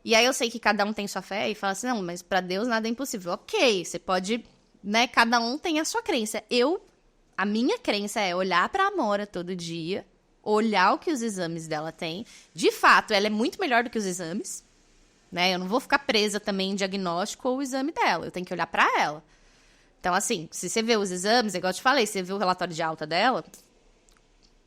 E aí eu sei que cada um tem sua fé e fala assim, não, mas para Deus nada é impossível. Ok, você pode, né, cada um tem a sua crença. A minha crença é olhar para a Amora todo dia, olhar o que os exames dela têm. De fato, ela é muito melhor do que os exames, né? Eu não vou ficar presa também em diagnóstico ou o exame dela. Eu tenho que olhar para ela. Então, assim, se você vê os exames, igual eu te falei, você vê o relatório de alta dela,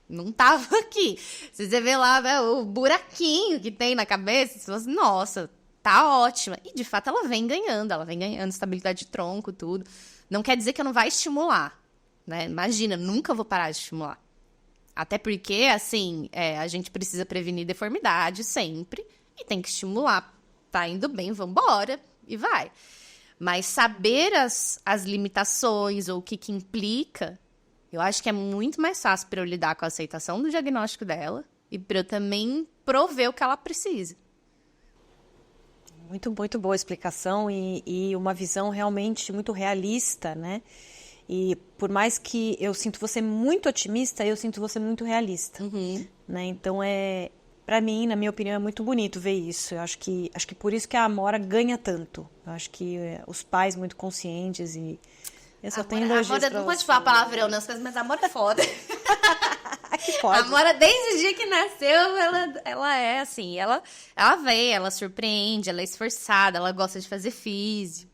não tava aqui. Se você vê lá, né, o buraquinho que tem na cabeça, você fala assim, nossa, tá ótima. E, de fato, ela vem ganhando estabilidade de tronco, tudo. Não quer dizer que eu não vai estimular, né? Imagina, nunca vou parar de estimular. Até porque, assim, a gente precisa prevenir deformidade sempre e tem que estimular. Tá indo bem, vambora, e vai. Mas saber as limitações ou o que implica, eu acho que é muito mais fácil para eu lidar com a aceitação do diagnóstico dela e para eu também prover o que ela precisa. Muito, muito boa explicação e uma visão realmente muito realista, né? E por mais que eu sinto você muito otimista, eu sinto você muito realista, né? Então, para mim, na minha opinião, é muito bonito ver isso. Eu acho que por isso que a Amora ganha tanto. Eu acho que os pais muito conscientes e eu só tenho elogios pra você. Não pode falar palavrão nas coisas, mas a Amora é foda. Que pode. A Amora, desde o dia que nasceu, ela é assim, ela vem, ela surpreende, ela é esforçada, ela gosta de fazer físio.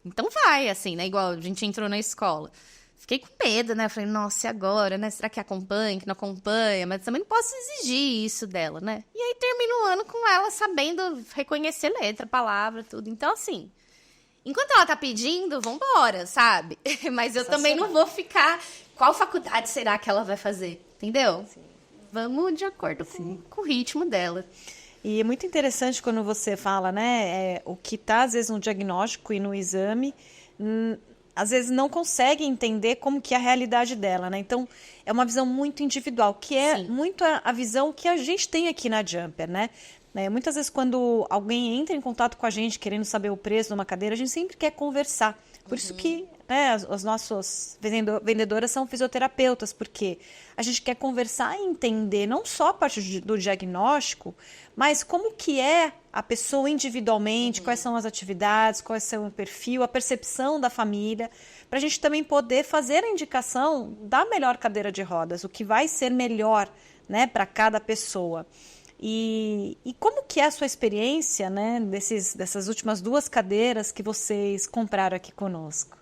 Então vai, assim, né? Igual a gente entrou na escola. Fiquei com medo, né? Falei, nossa, e agora, né? Será que acompanha, que não acompanha? Mas também não posso exigir isso dela, né? E aí termino o ano com ela sabendo reconhecer letra, palavra, tudo. Então, assim, enquanto ela tá pedindo, vambora, sabe? Mas eu também não vou ficar... Qual faculdade será que ela vai fazer? Entendeu? Sim. Vamos de acordo com o ritmo dela. E é muito interessante quando você fala, né? O que tá, às vezes, no diagnóstico e no exame... às vezes não consegue entender como que é a realidade dela, né? Então, é uma visão muito individual, que é Sim. muito a visão que a gente tem aqui na Jumper, né? Muitas vezes, quando alguém entra em contato com a gente querendo saber o preço de uma cadeira, a gente sempre quer conversar. Por isso que, né, as nossas vendedoras são fisioterapeutas, porque a gente quer conversar e entender não só a parte do diagnóstico, mas como que é a pessoa individualmente, quais são as atividades, qual é o perfil, a percepção da família, para a gente também poder fazer a indicação da melhor cadeira de rodas, o que vai ser melhor, né, para cada pessoa. E como que é a sua experiência, né, dessas últimas 2 cadeiras que vocês compraram aqui conosco?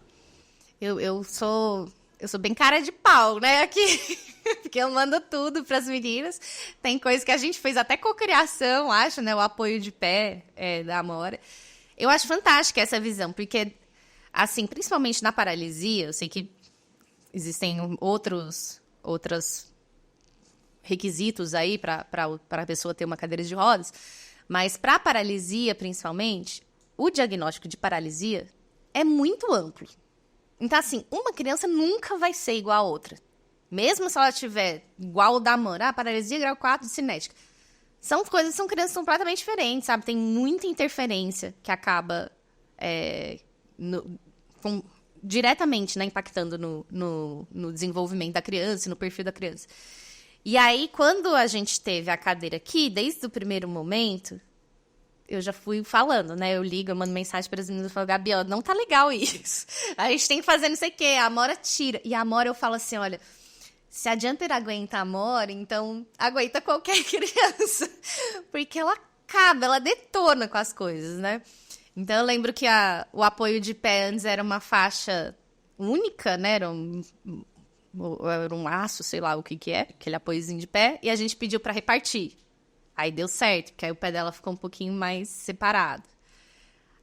Eu sou bem cara de pau, né, aqui, porque eu mando tudo para as meninas. Tem coisa que a gente fez até cocriação, acho, né, o apoio de pé da Amora. Eu acho fantástica essa visão, porque, assim, principalmente na paralisia, eu sei que existem outros requisitos aí para a pessoa ter uma cadeira de rodas, mas para a paralisia, principalmente, o diagnóstico de paralisia é muito amplo. Então, assim, uma criança nunca vai ser igual a outra. Mesmo se ela tiver igual o da Amora, paralisia grau 4 de cinética. São crianças completamente diferentes, sabe? Tem muita interferência que acaba diretamente, né, impactando no desenvolvimento da criança, no perfil da criança. E aí, quando a gente teve a cadeira aqui, desde o primeiro momento, eu já fui falando, né? Eu ligo, eu mando mensagem para as meninas e falo, Gabi, ó, não tá legal isso. A gente tem que fazer não sei o quê. A Amora tira. E a Amora, eu falo assim, olha, se a Jumper aguenta a Amora, então aguenta qualquer criança. Porque ela acaba, ela detona com as coisas, né? Então, eu lembro que o apoio de pé antes era uma faixa única, né? Era um aço, sei lá o que é, aquele apoiozinho de pé, e a gente pediu para repartir. Aí deu certo, porque aí o pé dela ficou um pouquinho mais separado.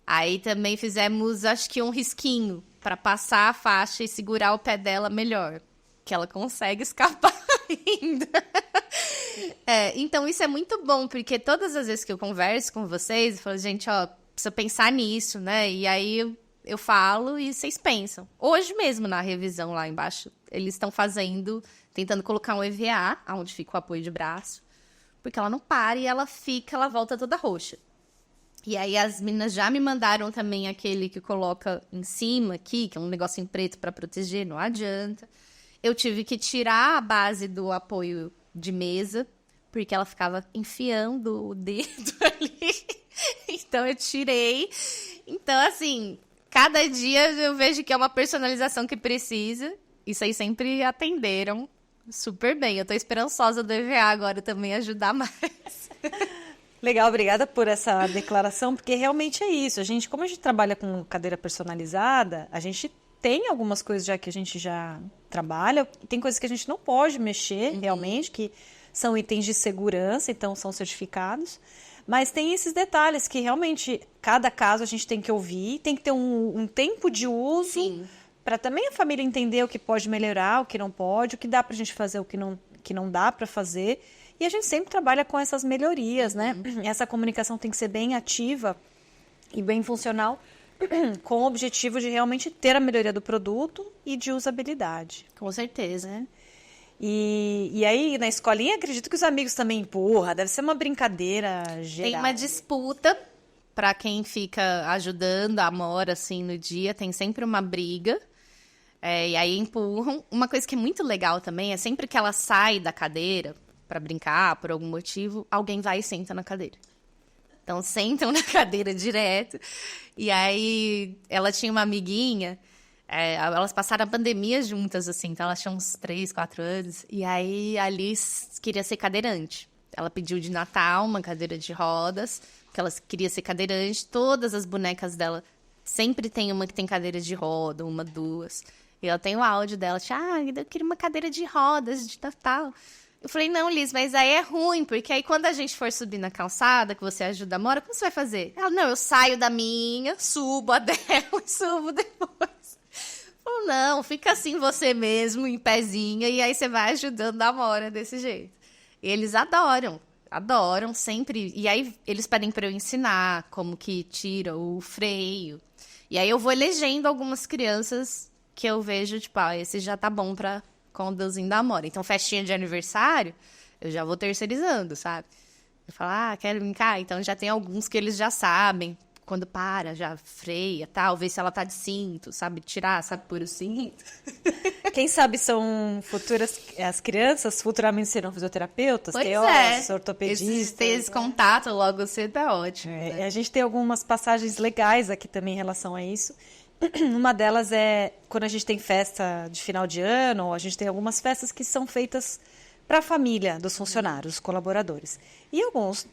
Aí também fizemos, acho que um risquinho para passar a faixa e segurar o pé dela melhor, que ela consegue escapar ainda. Então isso é muito bom, porque todas as vezes que eu converso com vocês, eu falo, gente, ó, precisa pensar nisso, né? E aí eu falo e vocês pensam. Hoje mesmo, na revisão lá embaixo, eles estão tentando colocar um EVA, onde fica o apoio de braço, porque ela não para e ela volta toda roxa. E aí as meninas já me mandaram também aquele que coloca em cima aqui, que é um negocinho preto para proteger, não adianta. Eu tive que tirar a base do apoio de mesa, porque ela ficava enfiando o dedo ali. Então eu tirei. Então, assim, cada dia eu vejo que é uma personalização que precisa. Isso aí sempre atenderam super bem. Eu tô esperançosa do EVA agora também ajudar mais. Legal, obrigada por essa declaração, porque realmente é isso. Como a gente trabalha com cadeira personalizada, a gente tem algumas coisas já que a gente já trabalha, tem coisas que a gente não pode mexer realmente, que são itens de segurança, então são certificados. Mas tem esses detalhes que realmente, cada caso a gente tem que ouvir, tem que ter um tempo de uso para também a família entender o que pode melhorar, o que não pode, o que dá para a gente fazer, o que não dá para fazer. E a gente sempre trabalha com essas melhorias, né? Essa comunicação tem que ser bem ativa e bem funcional, com o objetivo de realmente ter a melhoria do produto e de usabilidade. Com certeza, né? E aí, na escolinha, acredito que os amigos também empurram, deve ser uma brincadeira geral. Tem uma disputa para quem fica ajudando a Amora, assim, no dia, tem sempre uma briga, e aí empurram. Uma coisa que é muito legal também é sempre que ela sai da cadeira para brincar, por algum motivo, alguém vai e senta na cadeira. Então, sentam na cadeira direto, e aí ela tinha uma amiguinha. Elas passaram a pandemia juntas, assim, então elas tinham uns 3, 4 anos. E aí a Alice queria ser cadeirante. Ela pediu de Natal uma cadeira de rodas, porque ela queria ser cadeirante. Todas as bonecas dela sempre tem uma que tem cadeira de roda, uma, duas. E eu tenho o áudio dela, eu queria uma cadeira de rodas de Natal. Eu falei, não, Liz, mas aí é ruim, porque aí quando a gente for subir na calçada, que você ajuda a Amora, como você vai fazer? Ela, não, eu saio da minha, subo a dela e subo depois. Ou não, fica assim você mesmo, em pezinha, e aí você vai ajudando a Amora desse jeito. E eles adoram sempre. E aí eles pedem para eu ensinar como que tira o freio. E aí eu vou elegendo algumas crianças que eu vejo, tipo, esse já tá bom pra conduzir da Amora. Então, festinha de aniversário, eu já vou terceirizando, sabe? Eu falo, quero brincar? Então já tem alguns que eles já sabem. Quando para, já freia, tal, ver se ela tá de cinto, sabe? Tirar, sabe, por o cinto. Quem sabe são as crianças futuramente serão fisioterapeutas, TOs, ortopedistas. Ter esse contato logo cedo é ótimo. Né? A gente tem algumas passagens legais aqui também em relação a isso. Uma delas é quando a gente tem festa de final de ano, ou a gente tem algumas festas que são feitas para a família dos funcionários, dos colaboradores. E alguns,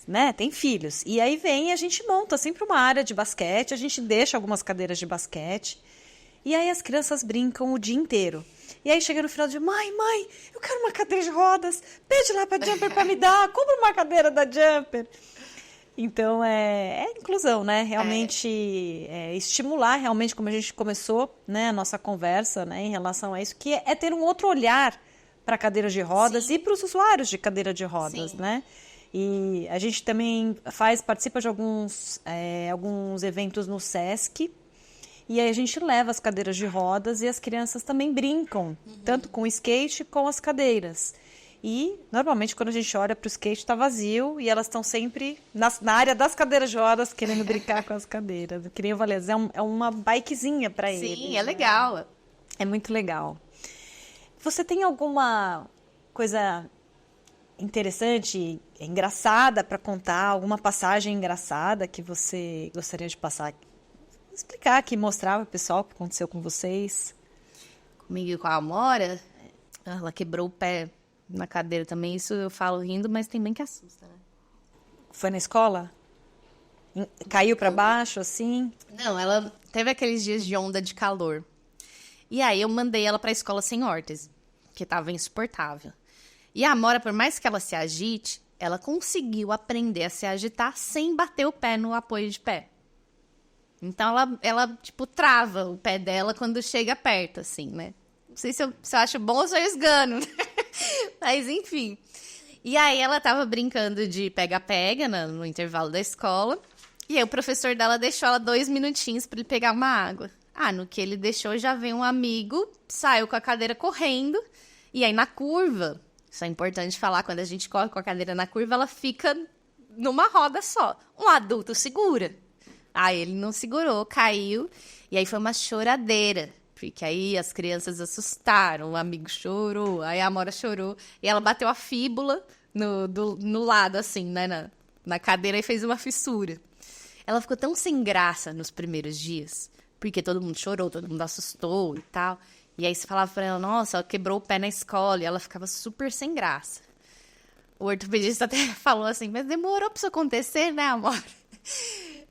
né, tem filhos. E aí a gente monta sempre uma área de basquete, a gente deixa algumas cadeiras de basquete. E aí as crianças brincam o dia inteiro. E aí chega no final de mãe, eu quero uma cadeira de rodas, pede lá para a Jumper para me dar, compra uma cadeira da Jumper. Então, é inclusão, né? Realmente, estimular realmente, como a gente começou, né, a nossa conversa, né, em relação a isso, que é ter um outro olhar para cadeiras de rodas e para os usuários de cadeira de rodas, né? E a gente também participa de alguns eventos no SESC, E aí a gente leva as cadeiras de rodas e as crianças também brincam, tanto com o skate como com as cadeiras. E, normalmente, quando a gente olha para o skate, está vazio e elas estão sempre na área das cadeiras de rodas, querendo brincar com as cadeiras. Que nem eu falei, é uma bikezinha para eles. Sim, é legal. É muito legal. Você tem alguma coisa interessante, engraçada para contar? Alguma passagem engraçada que você gostaria de passar? Explicar aqui, mostrar para o pessoal o que aconteceu com vocês. Comigo e com a Amora, ela quebrou o pé na cadeira também. Isso eu falo rindo, mas tem bem que assusta, né? Foi na escola? Caiu para baixo, assim? Não, ela teve aqueles dias de onda de calor. E aí eu mandei ela para a escola sem órtese, que estava insuportável. E a Amora, por mais que ela se agite, ela conseguiu aprender a se agitar sem bater o pé no apoio de pé. Então ela tipo, trava o pé dela quando chega perto, assim, né? Não sei se eu acho bom ou se eu esgano. Mas, enfim. E aí, ela tava brincando de pega-pega no intervalo da escola. E aí, o professor dela deixou ela 2 minutinhos pra ele pegar uma água. No que ele deixou, já veio um amigo, saiu com a cadeira correndo. E aí, na curva, isso é importante falar, quando a gente corre com a cadeira na curva, ela fica numa roda só. Um adulto segura. Aí, ele não segurou, caiu. E aí, foi uma choradeira. Porque aí as crianças assustaram, o amigo chorou, aí a Amora chorou. E ela bateu a fíbula no lado, assim, né, na cadeira e fez uma fissura. Ela ficou tão sem graça nos primeiros dias, porque todo mundo chorou, todo mundo assustou e tal. E aí você falava pra ela, nossa, ela quebrou o pé na escola, e ela ficava super sem graça. O ortopedista até falou assim, mas demorou pra isso acontecer, né, Amora?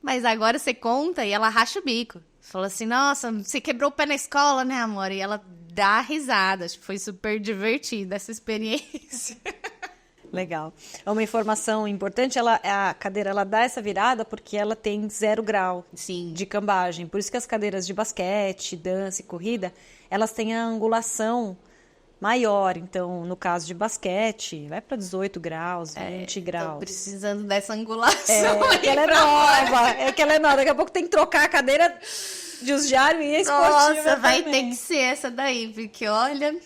Mas agora você conta e ela racha o bico. Falou assim, nossa, você quebrou o pé na escola, né, amor? E ela dá risada. Acho que foi super divertida essa experiência. Legal. É uma informação importante, a cadeira ela dá essa virada porque ela tem 0 grau de cambagem. Por isso que as cadeiras de basquete, dança e corrida, elas têm a angulação maior. Então, no caso de basquete, vai para 18 graus, 20 graus. Tô precisando dessa angulação. É que ela é nova. É que ela é nova. Daqui a pouco tem que trocar a cadeira de usuário e esportiva. Nossa, vai também. ter que ser essa daí, porque olha...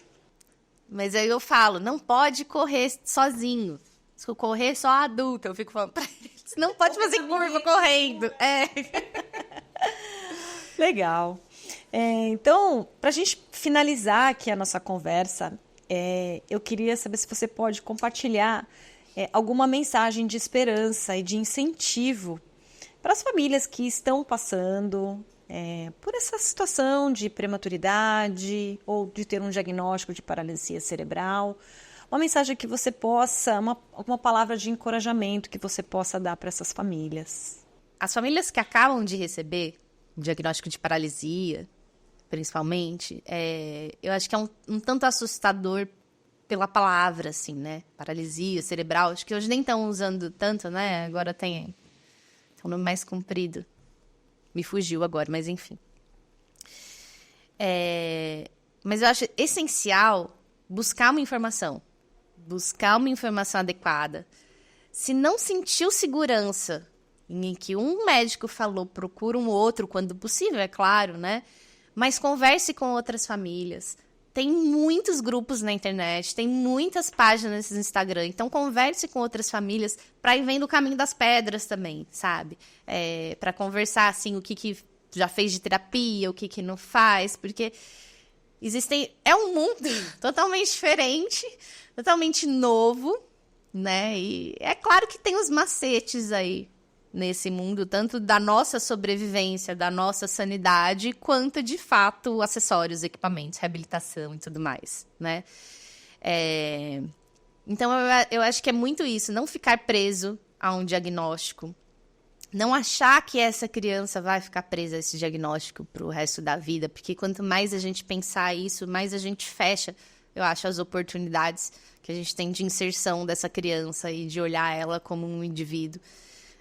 Mas aí eu falo, não pode correr sozinho. Se eu correr só adulta, eu fico falando pra eles, não pode fazer curva correndo. Legal. Então, para a gente finalizar aqui a nossa conversa, eu queria saber se você pode compartilhar alguma mensagem de esperança e de incentivo para as famílias que estão passando por essa situação de prematuridade ou de ter um diagnóstico de paralisia cerebral. Uma mensagem que você possa, alguma palavra de encorajamento que você possa dar para essas famílias. As famílias que acabam de receber o diagnóstico de paralisia, principalmente, eu acho que é um tanto assustador pela palavra, assim, né? Paralisia cerebral. Acho que hoje nem estão usando tanto, né? Agora tem um nome mais comprido. Me fugiu agora, mas enfim. Mas eu acho essencial buscar uma informação adequada. Se não sentiu segurança em que um médico falou, procura um outro quando possível, é claro, né? Mas converse com outras famílias. Tem muitos grupos na internet, tem muitas páginas no Instagram. Então, converse com outras famílias para ir vendo o caminho das pedras também, sabe? Para conversar, assim, o que já fez de terapia, o que não faz. Porque é um mundo totalmente diferente, totalmente novo, né? E é claro que tem os macetes aí nesse mundo, tanto da nossa sobrevivência, da nossa sanidade, quanto, de fato, acessórios, equipamentos, reabilitação e tudo mais, né? Então, eu acho que é muito isso, não ficar preso a um diagnóstico, não achar que essa criança vai ficar presa a esse diagnóstico para o resto da vida, porque quanto mais a gente pensar isso, mais a gente fecha, eu acho, as oportunidades que a gente tem de inserção dessa criança e de olhar ela como um indivíduo.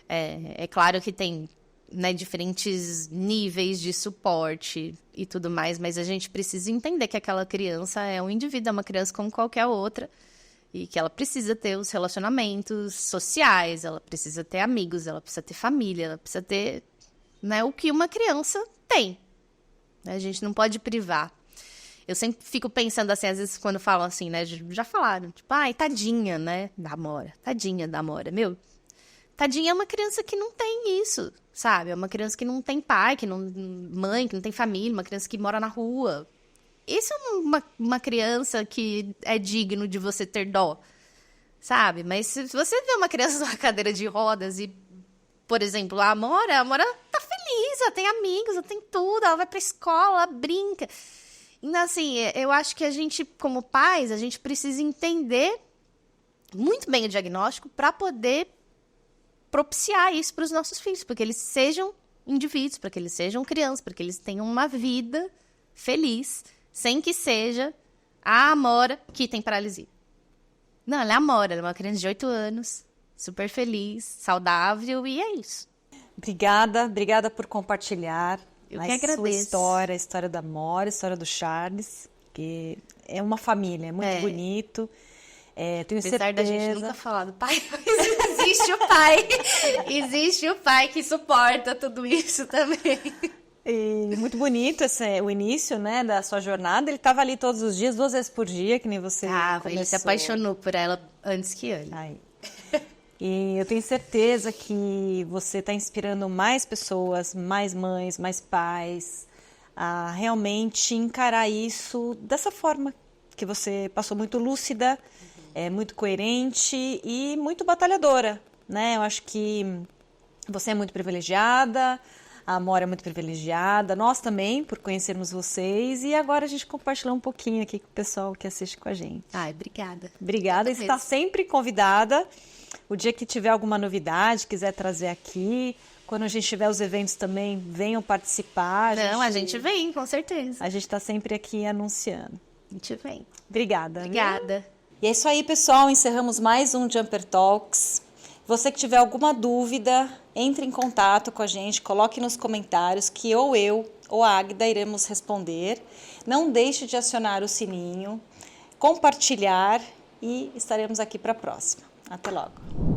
É claro que tem, né, diferentes níveis de suporte e tudo mais, mas a gente precisa entender que aquela criança é um indivíduo, é uma criança como qualquer outra, e que ela precisa ter os relacionamentos sociais, ela precisa ter amigos, ela precisa ter família, ela precisa ter, né, o que uma criança tem, A gente não pode privar. Eu sempre fico pensando assim, às vezes quando falam assim, né? Já falaram, tipo, ai, tadinha, né? Da Amora. Tadinha da Amora. Meu, tadinha é uma criança que não tem isso, sabe? É uma criança que não tem pai, mãe, que não tem família, uma criança que mora na rua. Isso é uma criança que é digno de você ter dó, sabe? Mas se você vê uma criança numa cadeira de rodas e, por exemplo, a Amora tá feliz, ela tem amigos, ela tem tudo, ela vai pra escola, ela brinca. Então, assim, eu acho que a gente, como pais, a gente precisa entender muito bem o diagnóstico para poder propiciar isso para os nossos filhos, para que eles sejam indivíduos, para que eles sejam crianças, para que eles tenham uma vida feliz, sem que seja a Amora que tem paralisia. Não, ela é a Amora, ela é uma criança de 8 anos, super feliz, saudável, e é isso. Obrigada por compartilhar Eu que agradeço. Sua história, a história da Amora, a história do Charles, que é uma família, é muito bonito. Tenho Apesar certeza. da gente nunca falar do pai, mas existe o pai. Existe o pai que suporta tudo isso também. E muito bonito o início, né, da sua jornada. Ele estava ali todos os dias, 2 vezes por dia, que nem você começou. Ele se apaixonou por ela antes que ele. Ai. E eu tenho certeza que você está inspirando mais pessoas, mais mães, mais pais, a realmente encarar isso dessa forma que você passou, muito lúcida, muito coerente e muito batalhadora, né? Eu acho que você é muito privilegiada, a Amora é muito privilegiada, nós também, por conhecermos vocês, e agora a gente compartilhar um pouquinho aqui com o pessoal que assiste com a gente. Ai, obrigada. Obrigada, você está sempre convidada. O dia que tiver alguma novidade, quiser trazer aqui, quando a gente tiver os eventos também, venham participar. A gente vem, com certeza. A gente está sempre aqui anunciando. A gente vem. Obrigada. Obrigada. E é isso aí, pessoal. Encerramos mais um Jumper Talks. Você que tiver alguma dúvida, entre em contato com a gente, coloque nos comentários que ou eu ou a Águida iremos responder. Não deixe de acionar o sininho, compartilhar e estaremos aqui para a próxima. Até logo.